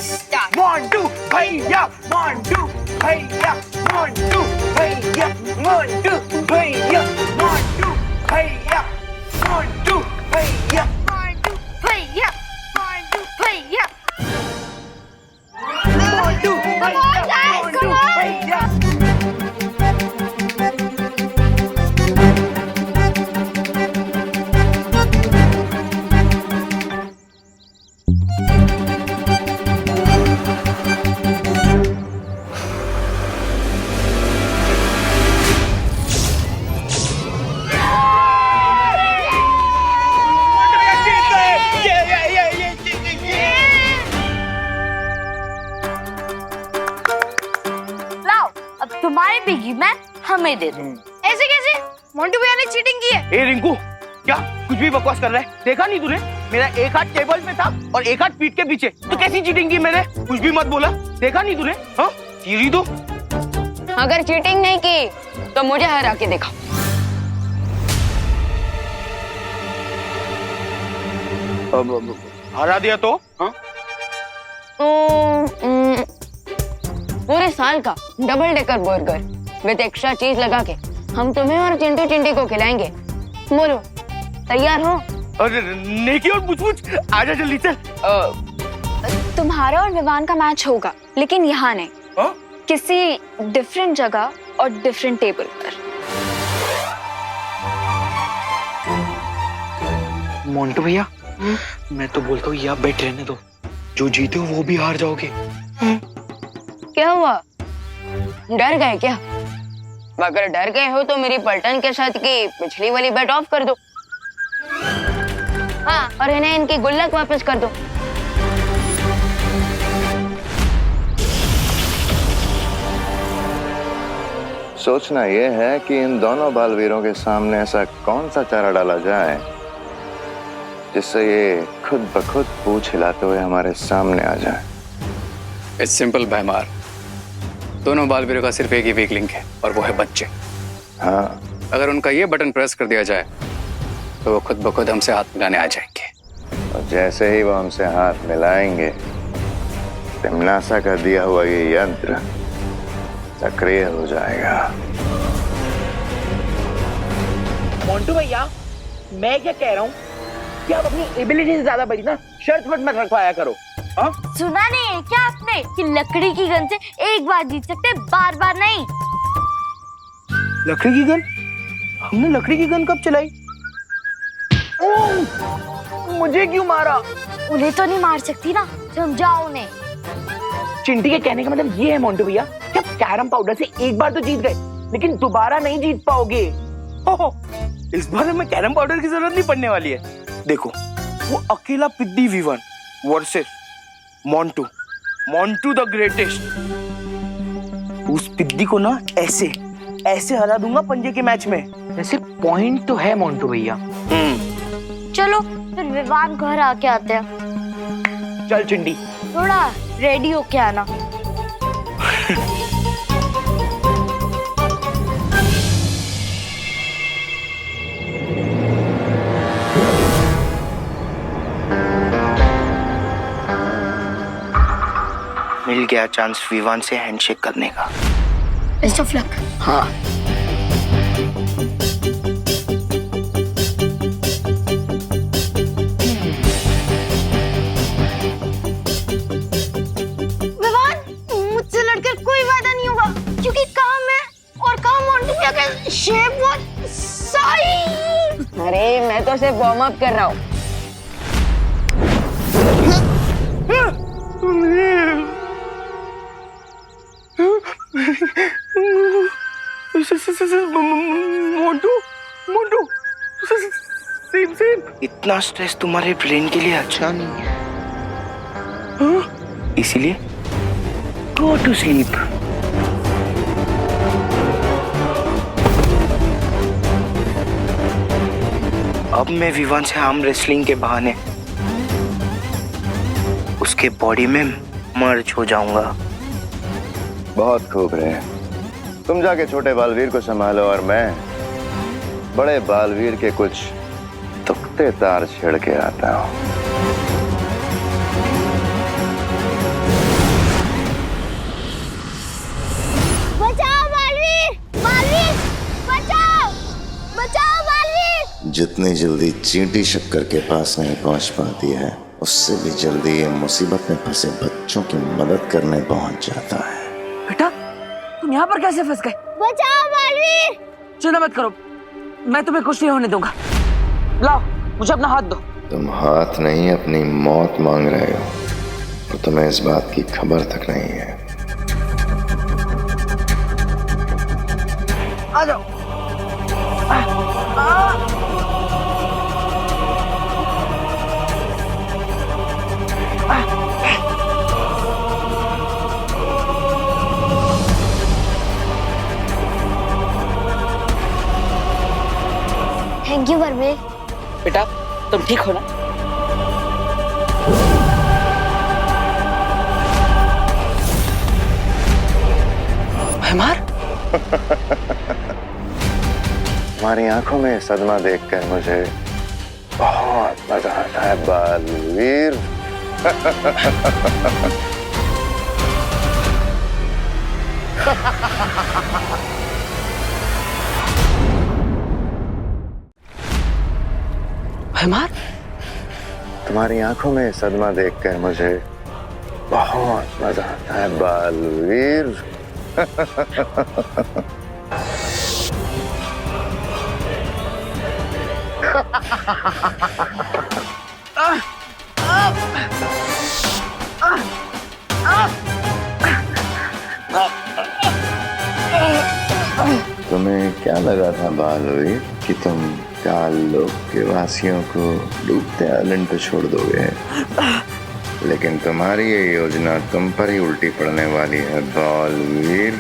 Start. Montu भैया, मोंटू भैया, मोंटू भैया, मोंटू भैया, मोंटू भैया, मोंटू भैया, मोंटू भैया, मोंटू भैया, मोंटू भैया, मोंटू भैया। तुम्हारी बिगी मैं हमें दे दो। ऐसे कैसे? मोंटू भैया ने चीटिंग की है। ए रिंकू, क्या कुछ भी बकवास कर रहा है? देखा नहीं तूने? मेरा एक हाथ टेबल पे था और एक हाथ पीठ के पीछे। तो कैसी चीटिंग की मैंने? कुछ भी मत बोला। देखा नहीं तूने? हाँ, चीरी दो। अगर चीटिंग नहीं की तो मुझे हरा के दिखा। हरा दिया तो? हाँ? पूरे साल का double decker burger with extra चीज लगा के हम तुम्हें और चिंटू चिंटी को खिलाएंगे। बोलो, तैयार हो? अरे नेकी और पूछ आजा जल्दी चल। तुम्हारा और विवान का मैच होगा, लेकिन यहाँ नहीं। किसी डिफरेंट जगह और डिफरेंट टेबल पर। मोंटू भैया, मैं तो बोलता हूँ यहाँ बैठ रहने दो। जो जीते हो वो भी हार जाओगे। क्या हुआ, डर गए क्या? अगर डर गए हो तो मेरी पलटन के साथ की पिछली वाली बेट ऑफ कर दो। हाँ, और इन्हें इनकी गुल्लक वापस कर दो। सोचना यह है कि इन दोनों बालवीरों के सामने ऐसा कौन सा चारा डाला जाए जिससे ये खुद ब खुद पूंछ हिलाते हुए हमारे सामने आ जाए। इट्स सिंपल भैमार, दोनों बालवीरों का सिर्फ एक ही वीक लिंक है और वो है बच्चे। हाँ, अगर उनका ये बटन प्रेस कर दिया जाए तो वो खुद ब खुद हमसे हाथ मिलाने आ जाएंगे। और जैसे ही वो हमसे हाथ मिलाएंगे, तिमनासा का दिया हुआ ये यंत्र सक्रिय हो जाएगा। मोंटू भैया, मैं क्या कह रहा हूँ कि आप अपनी एबिलिटी से ज्यादा बड़ी ना शर्त मत रखवाया करो। हाँ? सुना नहीं है क्या आपने कि लकड़ी की गन से एक बार जीत सकते, बार बार नहीं। लकड़ी की गन? हमने लकड़ी की गन कब चलाई? मुझे क्यों मारा? उन्हें तो नहीं मार सकती ना, समझाओ उन्हें। चिंटी के कहने का मतलब ये है मोंटू भैया, कि आप कैरम पाउडर से एक बार तो जीत गए, लेकिन दोबारा नहीं जीत पाओगे। इस बार हमें कैरम पाउडर की जरूरत नहीं पड़ने वाली है। देखो, वो अकेला पिद्दी Vivan versus Montu the greatest. उस पिद्दी को ना ऐसे हरा दूंगा पंजे के मैच में। वैसे पॉइंट तो है मोंटू भैया। चलो फिर विवान घर आके आते हैं। चल चिंटी। थोड़ा रेडी होके आना। मिल गया चांस विवान से हैंडशेक करने का। Best of luck. हाँ। विवान, मुझसे लड़कर कोई वादा नहीं होगा क्योंकि काम है और काम मोंटू भैया का शेप बहुत सही। अरे मैं तो सिर्फ वार्म अप कर रहा हूँ। Montu Montu same same. इतना स्ट्रेस तुम्हारे ब्रेन के लिए अच्छा नहीं है, इसीलिए गो टू स्लीप। अब मैं विवान से आर्म रेसलिंग के बहाने उसके बॉडी में मर्ज हो जाऊंगा। बहुत खूब रहे। तुम जाके छोटे बालवीर को संभालो और मैं बड़े बालवीर के कुछ तुक्ते तार छेड़ के आता हूं। बचाओ बालवीर, बालवीर बचाओ, बचाओ बालवीर। जितनी जल्दी चींटी शक्कर के पास नहीं पहुंच पाती है, उससे भी जल्दी ये मुसीबत में फंसे बच्चों की मदद करने पहुंच जाता है। बेटा तुम यहाँ पर कैसे फंस गए? बचाओ बालवीर। चिंता मत करो, मैं तुम्हें कुछ नहीं होने दूंगा। लाओ मुझे अपना हाथ दो। तुम हाथ नहीं अपनी मौत मांग रहे हो और तुम्हें इस बात की खबर तक नहीं है। आ जाओ। Thank you Balveer. बेटा तुम ठीक हो ना? तुम्हारी आंखों में सदमा देखकर मुझे बहुत मजा आता है बालवीर। भैमार, तुम्हारी आंखों में सदमा देखकर मुझे बहुत मजा आता है बालवीर। तुम्हें क्या लगा था बालवीर कि तुम काल लोक के वासियों को डूबते आइलैंड पे छोड़ दोगे, लेकिन तुम्हारी ये योजना तुम पर ही उल्टी पड़ने वाली है बालवीर।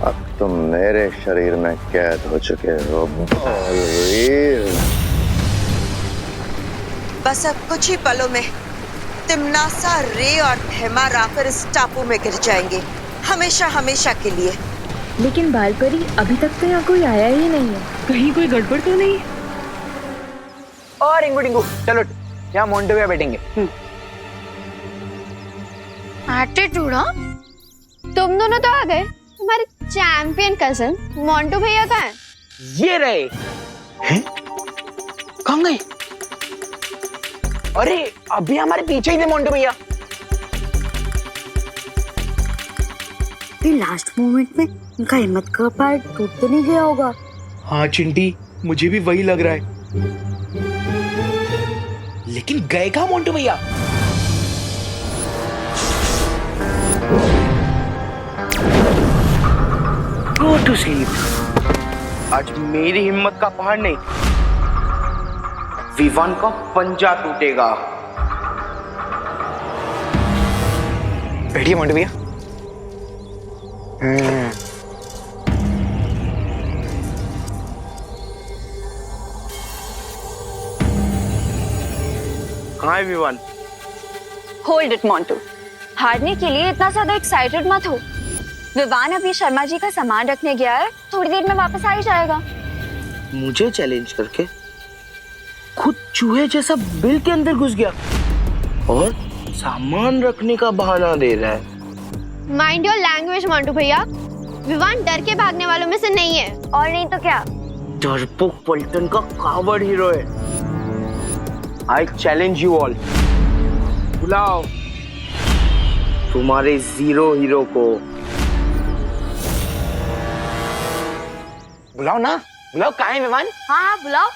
अब तुम मेरे शरीर में कैद हो चुके हो बालवीर। बस अब कुछ ही पलों में तिम्नासा, रे और भैमार आकर इस टापू में गिर जाएंगे, हमेशा हमेशा के लिए। लेकिन बालपरी अभी तक तो यहाँ कोई आया ही नहीं है, कहीं कोई गड़बड़ तो नहीं? और रिंगू डिंगू चलो, यहाँ मोंटू भैया बैठेंगे। एटीट्यूड, तुम दोनों तो आ गए, तुम्हारे चैंपियन कजन मोंटू भैया कहाँ हैं? ये रहे हैं? कहाँ गए? अरे अभी हमारे पीछे ही थे मोंटू भैया। लास्ट मोमेंट में उनका हिम्मत का पार्ट टूट तो नहीं गया होगा? हाँ चिंटी, मुझे भी वही लग रहा है। लेकिन गए कहाँ मोंटू भैया? Go to sleep। आज मेरी हिम्मत का पहाड़ नहीं, विवान का पंजा टूटेगा। बैठिए मोंटू भैया। हाँ विवान। होल्ड इट मोंटू, हारने के लिए इतना ज्यादा एक्साइटेड मत हो। विवान अभी शर्मा जी का सामान रखने गया है, थोड़ी देर में वापस आ ही जाएगा। मुझे चैलेंज करके खुद चूहे जैसा बिल के अंदर घुस गया और सामान रखने का बहाना दे रहा है। माइंड योर लैंग्वेज मोंटू भैया, विवान डर के भागने वालों में से नहीं है। और नहीं तो क्या, डरपोक पलटन का कावड़ हीरो है। आई चैलेंज यू ऑल, बुलाओ तुम्हारे जीरो हीरो को। बुलाओ ना, बुलाओ। कहाँ है विमान? हाँ बुलाओ।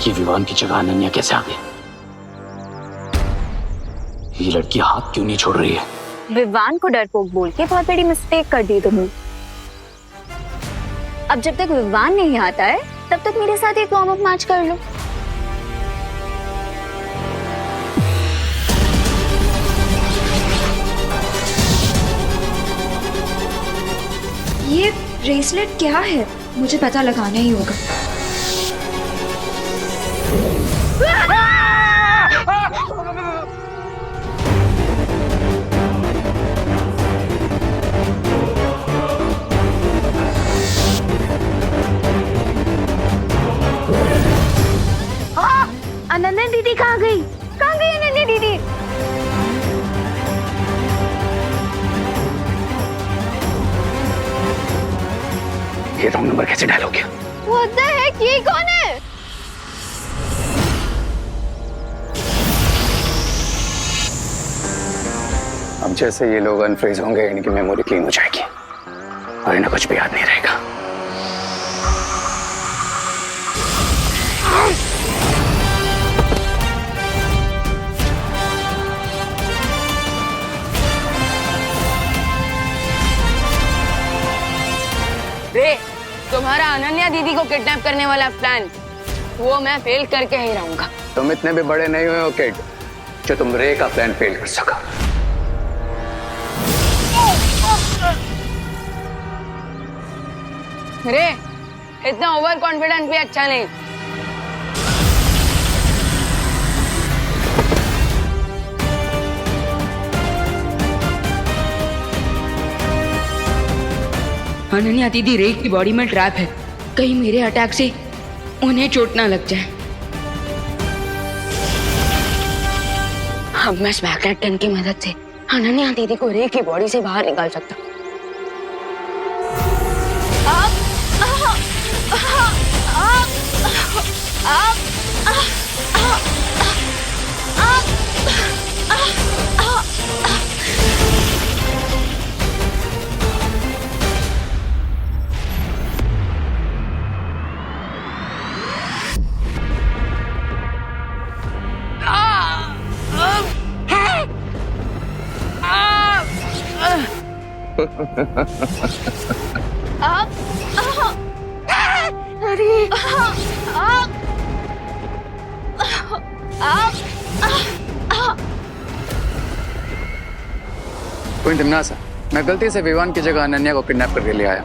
ये विवान की जगह अनन्या कैसे आ गई? ये लड़की हाथ क्यों नहीं छोड़ रही है? विवान को डरपोक बोल के बहुत बड़ी मिस्टेक कर दी तुमने। अब जब तक विवान नहीं आता है तब तक मेरे साथ एक वार्म अप मैच कर लो। ये ब्रेसलेट क्या है? मुझे पता लगाना ही होगा। अनन्या दीदी कहाँ गई? कहाँ गई अनन्या दीदी? ये रॉन्ग नंबर कैसे डायल हो गया? What the heck? ये कौन है? अब जैसे ये लोग अनफ्रीज होंगे इनकी मेमोरी क्लीन हो जाएगी और इन्हें कुछ भी याद नहीं रहेगा। रे, तुम्हारा अनन्या दीदी को किडनैप करने वाला प्लान वो मैं फेल करके ही रहूंगा। तुम इतने भी बड़े नहीं हुए हो किड जो तुम रे का प्लान फेल कर सका। रे, इतना ओवर कॉन्फिडेंट भी अच्छा नहीं। अनन्या दीदी रे की बॉडी में ट्रैप है, कहीं मेरे अटैक से उन्हें चोट ना लग जाए। अब मैं स्मैकनेट गन की मदद से अनन्या दीदी को रे की बॉडी से बाहर निकाल सकता हूँ। क्वीन टिम्नासा, मैं गलती से विवान की जगह अनन्या को किडनैप करके ले आया।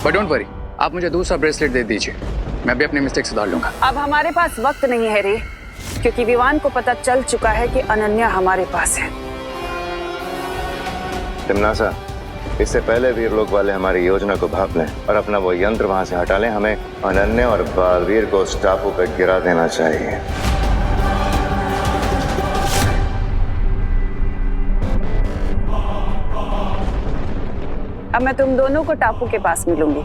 बट डोंट वरी, आप मुझे दूसरा ब्रेसलेट दे दीजिए, मैं भी अपनी मिस्टेक सुधार लूंगा। अब हमारे पास वक्त नहीं है रे, क्योंकि विवान को पता चल चुका है कि अनन्या हमारे पास है। टिम्नासा, इससे पहले वीर लोग वाले हमारी योजना को भाप लें और अपना वो यंत्र वहां से हटा लें, हमें अनन्या और बालवीर को उस टापू पर गिरा देना चाहिए। अब मैं तुम दोनों को टापू के पास मिलूंगी।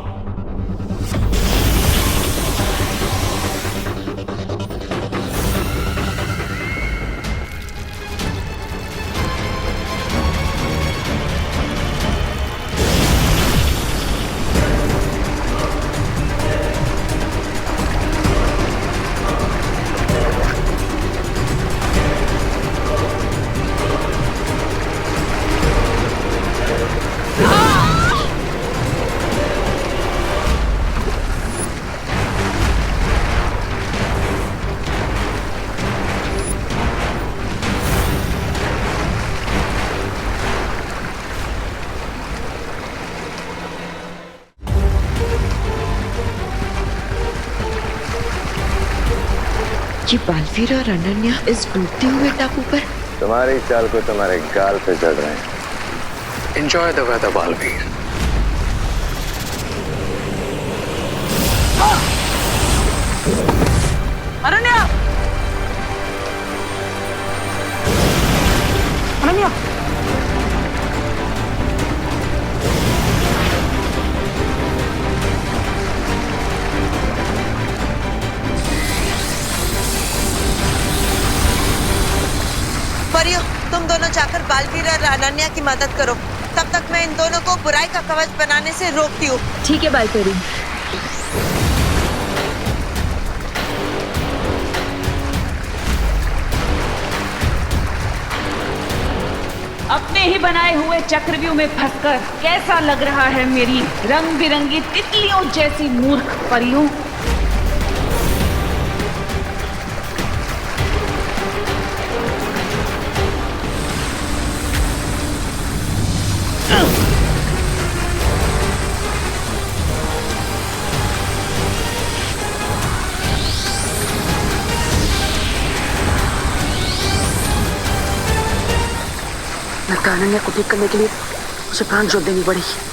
ये बालवीर और अनन्या इस डूबते हुए टापू पर। तुम्हारी चाल को तुम्हारे गाल पे चढ़ रहे हैं। Enjoy the weather Baalveer. Ananya! Ananya! परियों, तुम दोनों जाकर बालवीर और अनन्या की मदद करो। तब तक मैं इन दोनों को बुराई का कवच बनाने से रोकती हूँ। ठीक है बालपरी। अपने ही बनाए हुए चक्रव्यूह में फंसकर कैसा लग रहा है मेरी रंग बिरंगी तितलियों जैसी मूर्ख परियों? लगता है अनन्या को ठीक करने के लिए मुझे प्राण जोत देनी पड़ेगी।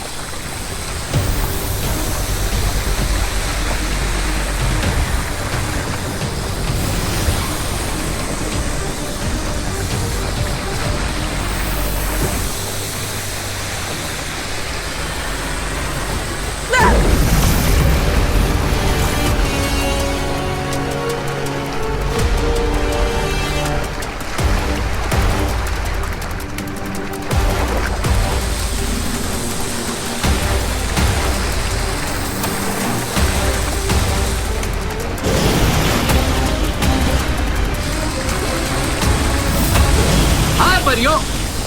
परियों,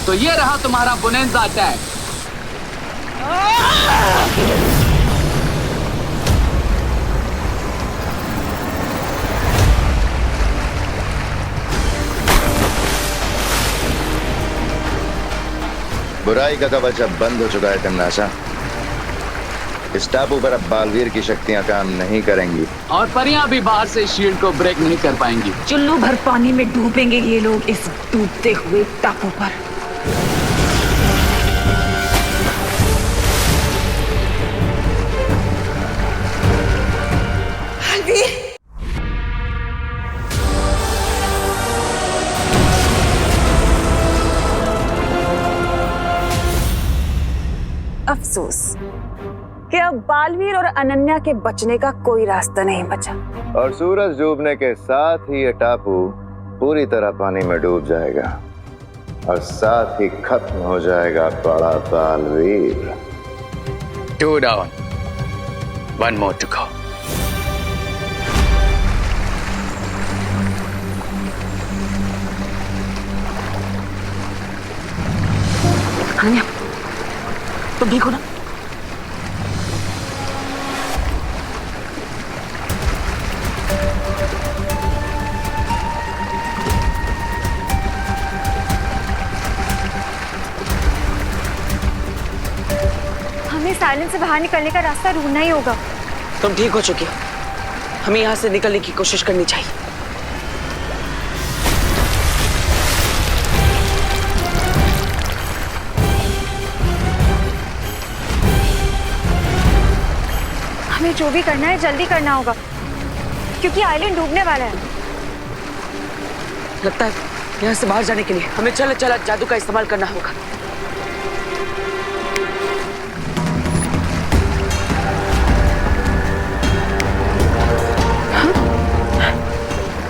तो ये रहा तुम्हारा बोनेंजा अटैक। बुराई का कवच अब बंद हो चुका है तिमनासा। इस टापू पर अब बालवीर की शक्तियां काम नहीं करेंगी और परियां भी बाहर से शील्ड को ब्रेक नहीं कर पाएंगी। चुल्लू भर पानी में डूबेंगे ये लोग इस डूबते हुए टापू पर। अफसोस कि अब बालवीर और अनन्या के बचने का कोई रास्ता नहीं बचा। और सूरज डूबने के साथ ही ये टापू पूरी तरह पानी में डूब जाएगा और साथ ही खत्म हो जाएगा बड़ा Baalveer. 2 down, 1 more to go. Ananya, तुम ठीक हो ना? हमें साइलेंस से बाहर निकलने का रास्ता ढूंढना ही होगा। तुम ठीक हो चुकी हो, हमें यहाँ से निकलने की कोशिश करनी चाहिए। हमें जो भी करना है जल्दी करना होगा क्योंकि आइलैंड डूबने वाला है। लगता है यहाँ से बाहर जाने के लिए हमें चला चला जादू का इस्तेमाल करना होगा।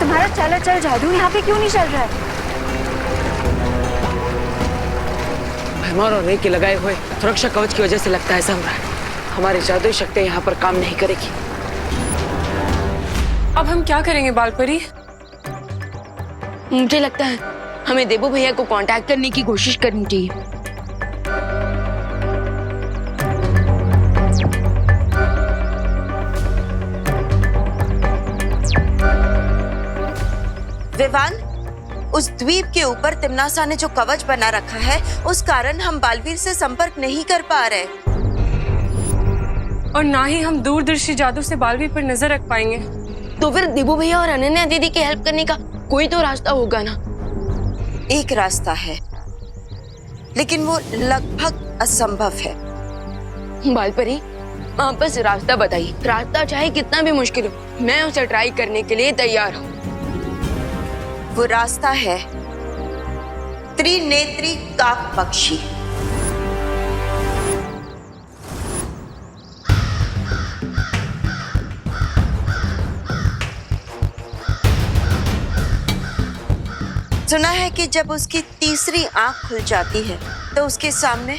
तुम्हारा चला चल जादू यहाँ पे क्यों नहीं चल रहा है? भैमार और रे के लगाए हुए सुरक्षा कवच की वजह से लगता है ऐसा हो रहा है। हमारी जादुई शक्तियां यहाँ पर काम नहीं करेगी। अब हम क्या करेंगे बालपरी? मुझे लगता है हमें देबू भैया को कांटेक्ट करने की कोशिश करनी चाहिए। विवान, उस द्वीप के ऊपर तिमनासा ने जो कवच बना रखा है उस कारण हम बालवीर से संपर्क नहीं कर पा रहे और ना ही हम दूरदर्शी जादू से बालवीर पर नजर रख पाएंगे। तो फिर दिबू भैया और अनन्या दीदी की हेल्प करने का कोई तो रास्ता होगा ना। एक रास्ता है, लेकिन वो लगभग असंभव है। बालपरी, आप बस रास्ता बताइए। रास्ता चाहे कितना भी मुश्किल हो, मैं उसे ट्राई करने के लिए तैयार हूँ। वो रास्ता है त्रिनेत्री काक पक्षी। सुना है कि जब उसकी तीसरी आंख खुल जाती है तो उसके सामने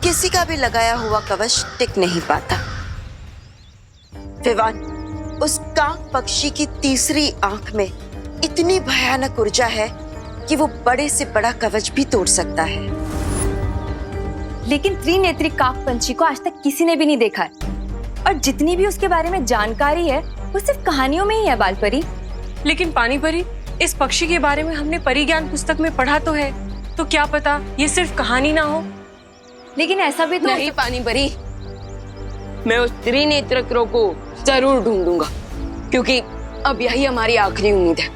किसी का भी लगाया हुआ कवच टिक नहीं पाता। विवान, उस काक पक्षी की तीसरी आंख में इतनी भयानक ऊर्जा है कि वो बड़े से बड़ा कवच भी तोड़ सकता है। लेकिन त्रिनेत्री काक पंछी को आज तक किसी ने भी नहीं देखा है, और जितनी भी उसके बारे में जानकारी है वो सिर्फ कहानियों में ही है बालपरी। लेकिन पानी परी, इस पक्षी के बारे में हमने परी ज्ञान पुस्तक में पढ़ा तो है, तो क्या पता ये सिर्फ कहानी ना हो। लेकिन ऐसा भी तो नहीं पानी परी, मैं उस त्रिनेत्र को जरूर ढूंढूंगा, क्योंकि अब यही हमारी आखिरी उम्मीद है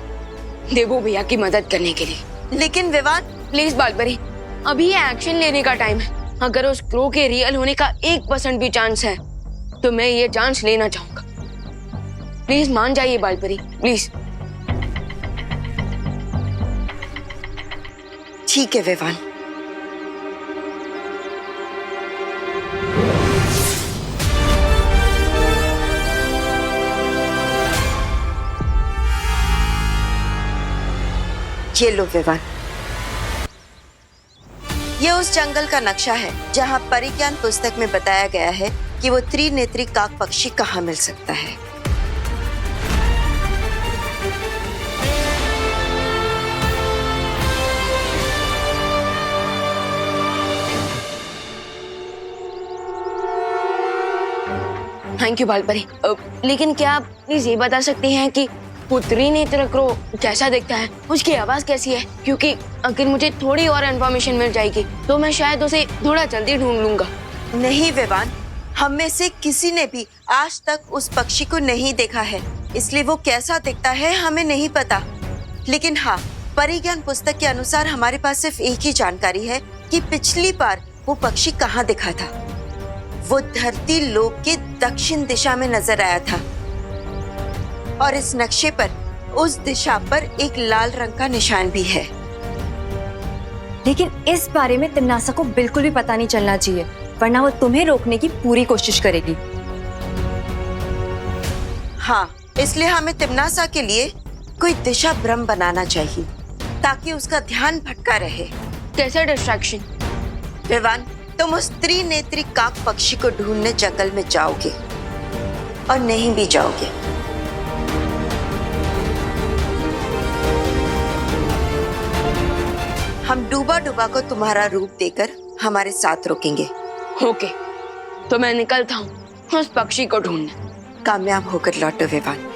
देवू भैया की मदद करने के लिए। लेकिन विवान, प्लीज बालपरी, अभी ये एक्शन लेने का टाइम है। अगर उस क्रो के रियल होने का 1% भी चांस है तो मैं ये चांस लेना चाहूंगा। प्लीज मान जाइए बालपरी, प्लीज। ठीक है विवान। ये लो विवान, ये उस जंगल का नक्शा है जहां परिज्ञान पुस्तक में बताया गया है कि वो त्रिनेत्री काक पक्षी कहाँ मिल सकता है। Thank you Baalpari. लेकिन क्या आप प्लीज ये बता सकते हैं कि वो त्रिनेत्र क्रो कैसा दिखता है, उसकी आवाज कैसी है? क्योंकि अगर मुझे थोड़ी और इन्फॉर्मेशन मिल जाएगी तो मैं शायद उसे थोड़ा जल्दी ढूंढ लूंगा। नहीं विवान, हम में से किसी ने भी आज तक उस पक्षी को नहीं देखा है, इसलिए वो कैसा दिखता है हमें नहीं पता। लेकिन हाँ, परिज्ञान पुस्तक के अनुसार हमारे पास सिर्फ एक ही जानकारी है कि पिछली बार वो पक्षी कहाँ दिखा था। वो धरती लोक के दक्षिण दिशा में नजर आया था, और इस नक्शे पर उस दिशा पर एक लाल रंग का निशान भी है। लेकिन इस बारे में तिम्नासा को बिल्कुल भी पता नहीं चलना चाहिए, वरना वो तुम्हें रोकने की पूरी कोशिश करेगी। हाँ, इसलिए हमें तिम्नासा के लिए कोई दिशा भ्रम बनाना चाहिए ताकि उसका ध्यान भटका रहे। कैसा डिस्ट्रैक्शन? विवान, तुम उस त्रिनेत्री काक पक्षी को ढूंढने जंगल में जाओगे और नहीं भी जाओगे, हम डूबा डूबा को तुम्हारा रूप देकर हमारे साथ रोकेंगे। ओके, तो मैं निकलता हूँ उस पक्षी को ढूंढने। कामयाब होकर लौटो विवान।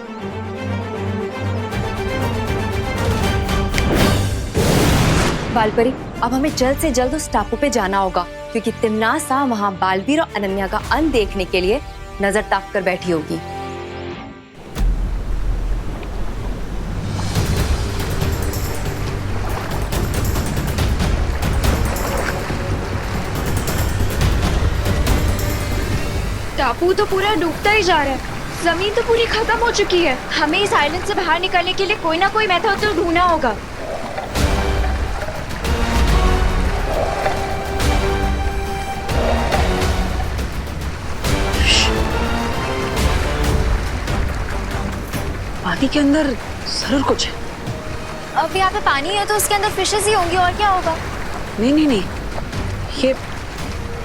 बालपरी, अब हमें जल्द से जल्द उस टापू पे जाना होगा, क्योंकि तिम्नासा वहाँ बालवीर और अनन्या का अंत देखने के लिए नजर ताक कर बैठी होगी। टापू तो पूरा डूबता ही जा रहा है, जमीन तो पूरी खत्म हो चुकी है। हमें इस आइलैंड से बाहर निकलने के लिए कोई ना कोई मेथड तो ढूंढना होगा। पानी के अंदर जरूर कुछ है। अब यहाँ पे पानी है तो उसके अंदर फिशेस ही होंगी, और क्या होगा? नहीं नहीं नहीं, ये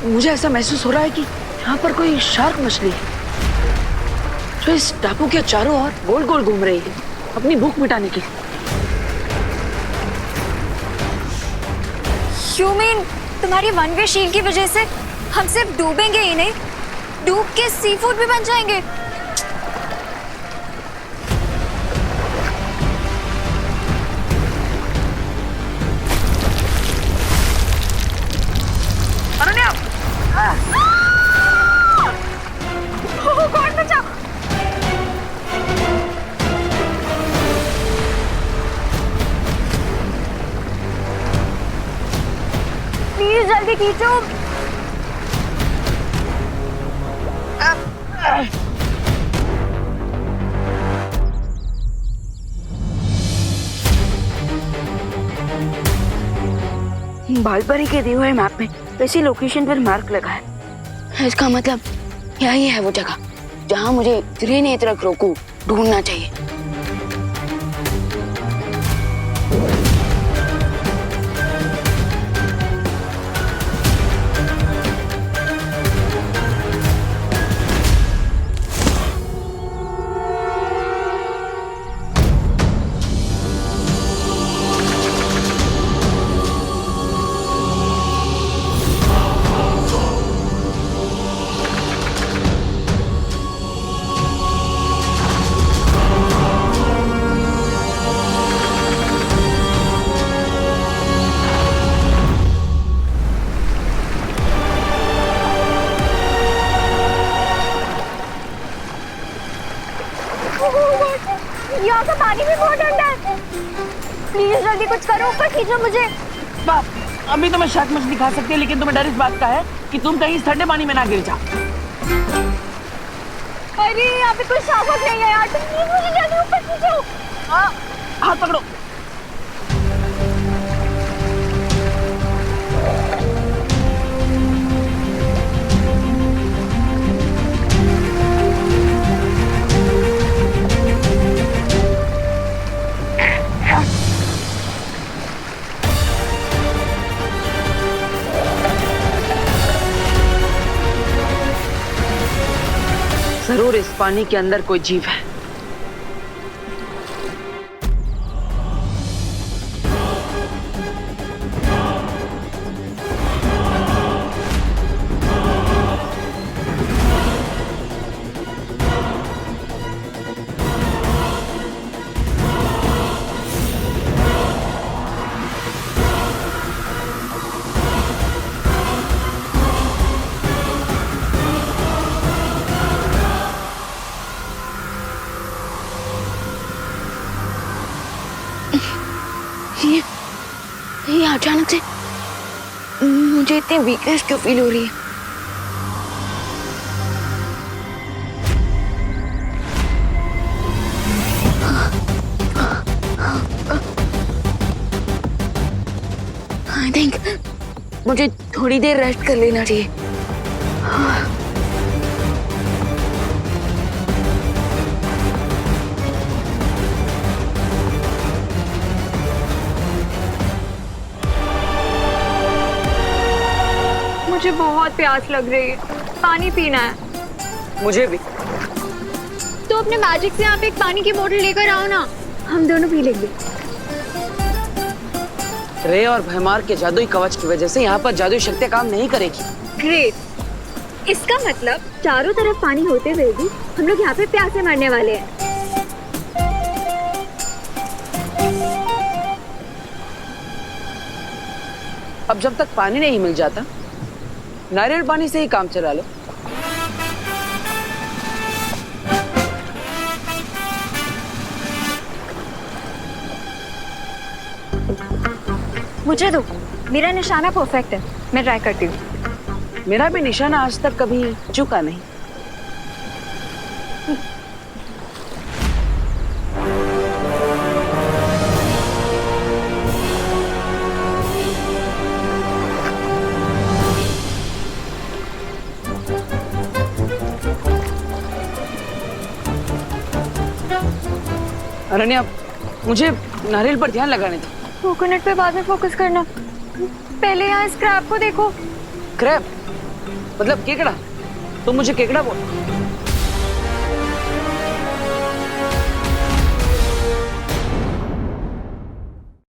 मुझे ऐसा महसूस हो रहा है कि यहाँ पर कोई शार्क मछली है जो इस टापू के चारों ओर गोल गोल घूम रही है अपनी भूख मिटाने के लिए। You mean तुम्हारी वन वे शील की वजह से हम सिर्फ डूबेंगे ही नहीं, डूब के सी फूड भी बन जाएंगे? अनन्या! गॉड, बचाओ! खींचो। बालपरी के दिए हुए मैप में इसी लोकेशन पर मार्क लगा है। इसका मतलब यही है वो जगह जहां मुझे त्रिनेत्र को ढूंढना चाहिए। यहाँ का पानी भी बहुत ठंडा है। प्लीज जल्दी कुछ करो, ऊपर खींचो मुझे। बाप, अभी तो मैं शायद मछली खा सकती है, लेकिन तुम्हें डर इस बात का है कि तुम कहीं इस ठंडे पानी में ना गिर जाओ। अरे यहाँ पे कोई सावक नहीं है यार, तुम प्लीज मुझे जल्दी ऊपर खींचो। हाथ पकड़ो। जरूर इस पानी के अंदर कोई जीव है। ये अचानक से मुझे इतनी वीकनेस क्यों फील हो रही है? आई थिंक मुझे थोड़ी देर रेस्ट कर लेना चाहिए। मुझे बहुत प्यास लग रही है, पानी पीना है। मुझे भी। तो अपने मैजिक से यहाँ पे एक पानी की बोतल लेकर आओ ना, हम दोनों पी लेंगे। रे और भैमार के जादुई कवच की वजह से यहाँ पर जादुई शक्तियाँ काम नहीं करेगी। ग्रेट, इसका मतलब चारों तरफ पानी होते हुए भी हम लोग यहाँ पे प्यासे मरने वाले हैं। अब जब तक पानी नहीं मिल जाता, नारियल पानी से ही काम चला लो। मुझे दो, मेरा निशाना परफेक्ट है, मैं ट्राई करती हूँ। मेरा भी निशाना आज तक कभी चूका नहीं। अनन्या, मुझे नारियल पर ध्यान लगाने दो। कोकोनट पे बाद में फोकस करना, पहले यहाँ इस क्रैब को देखो। क्रैब मतलब केकड़ा? तुम मुझे केकड़ा बोल।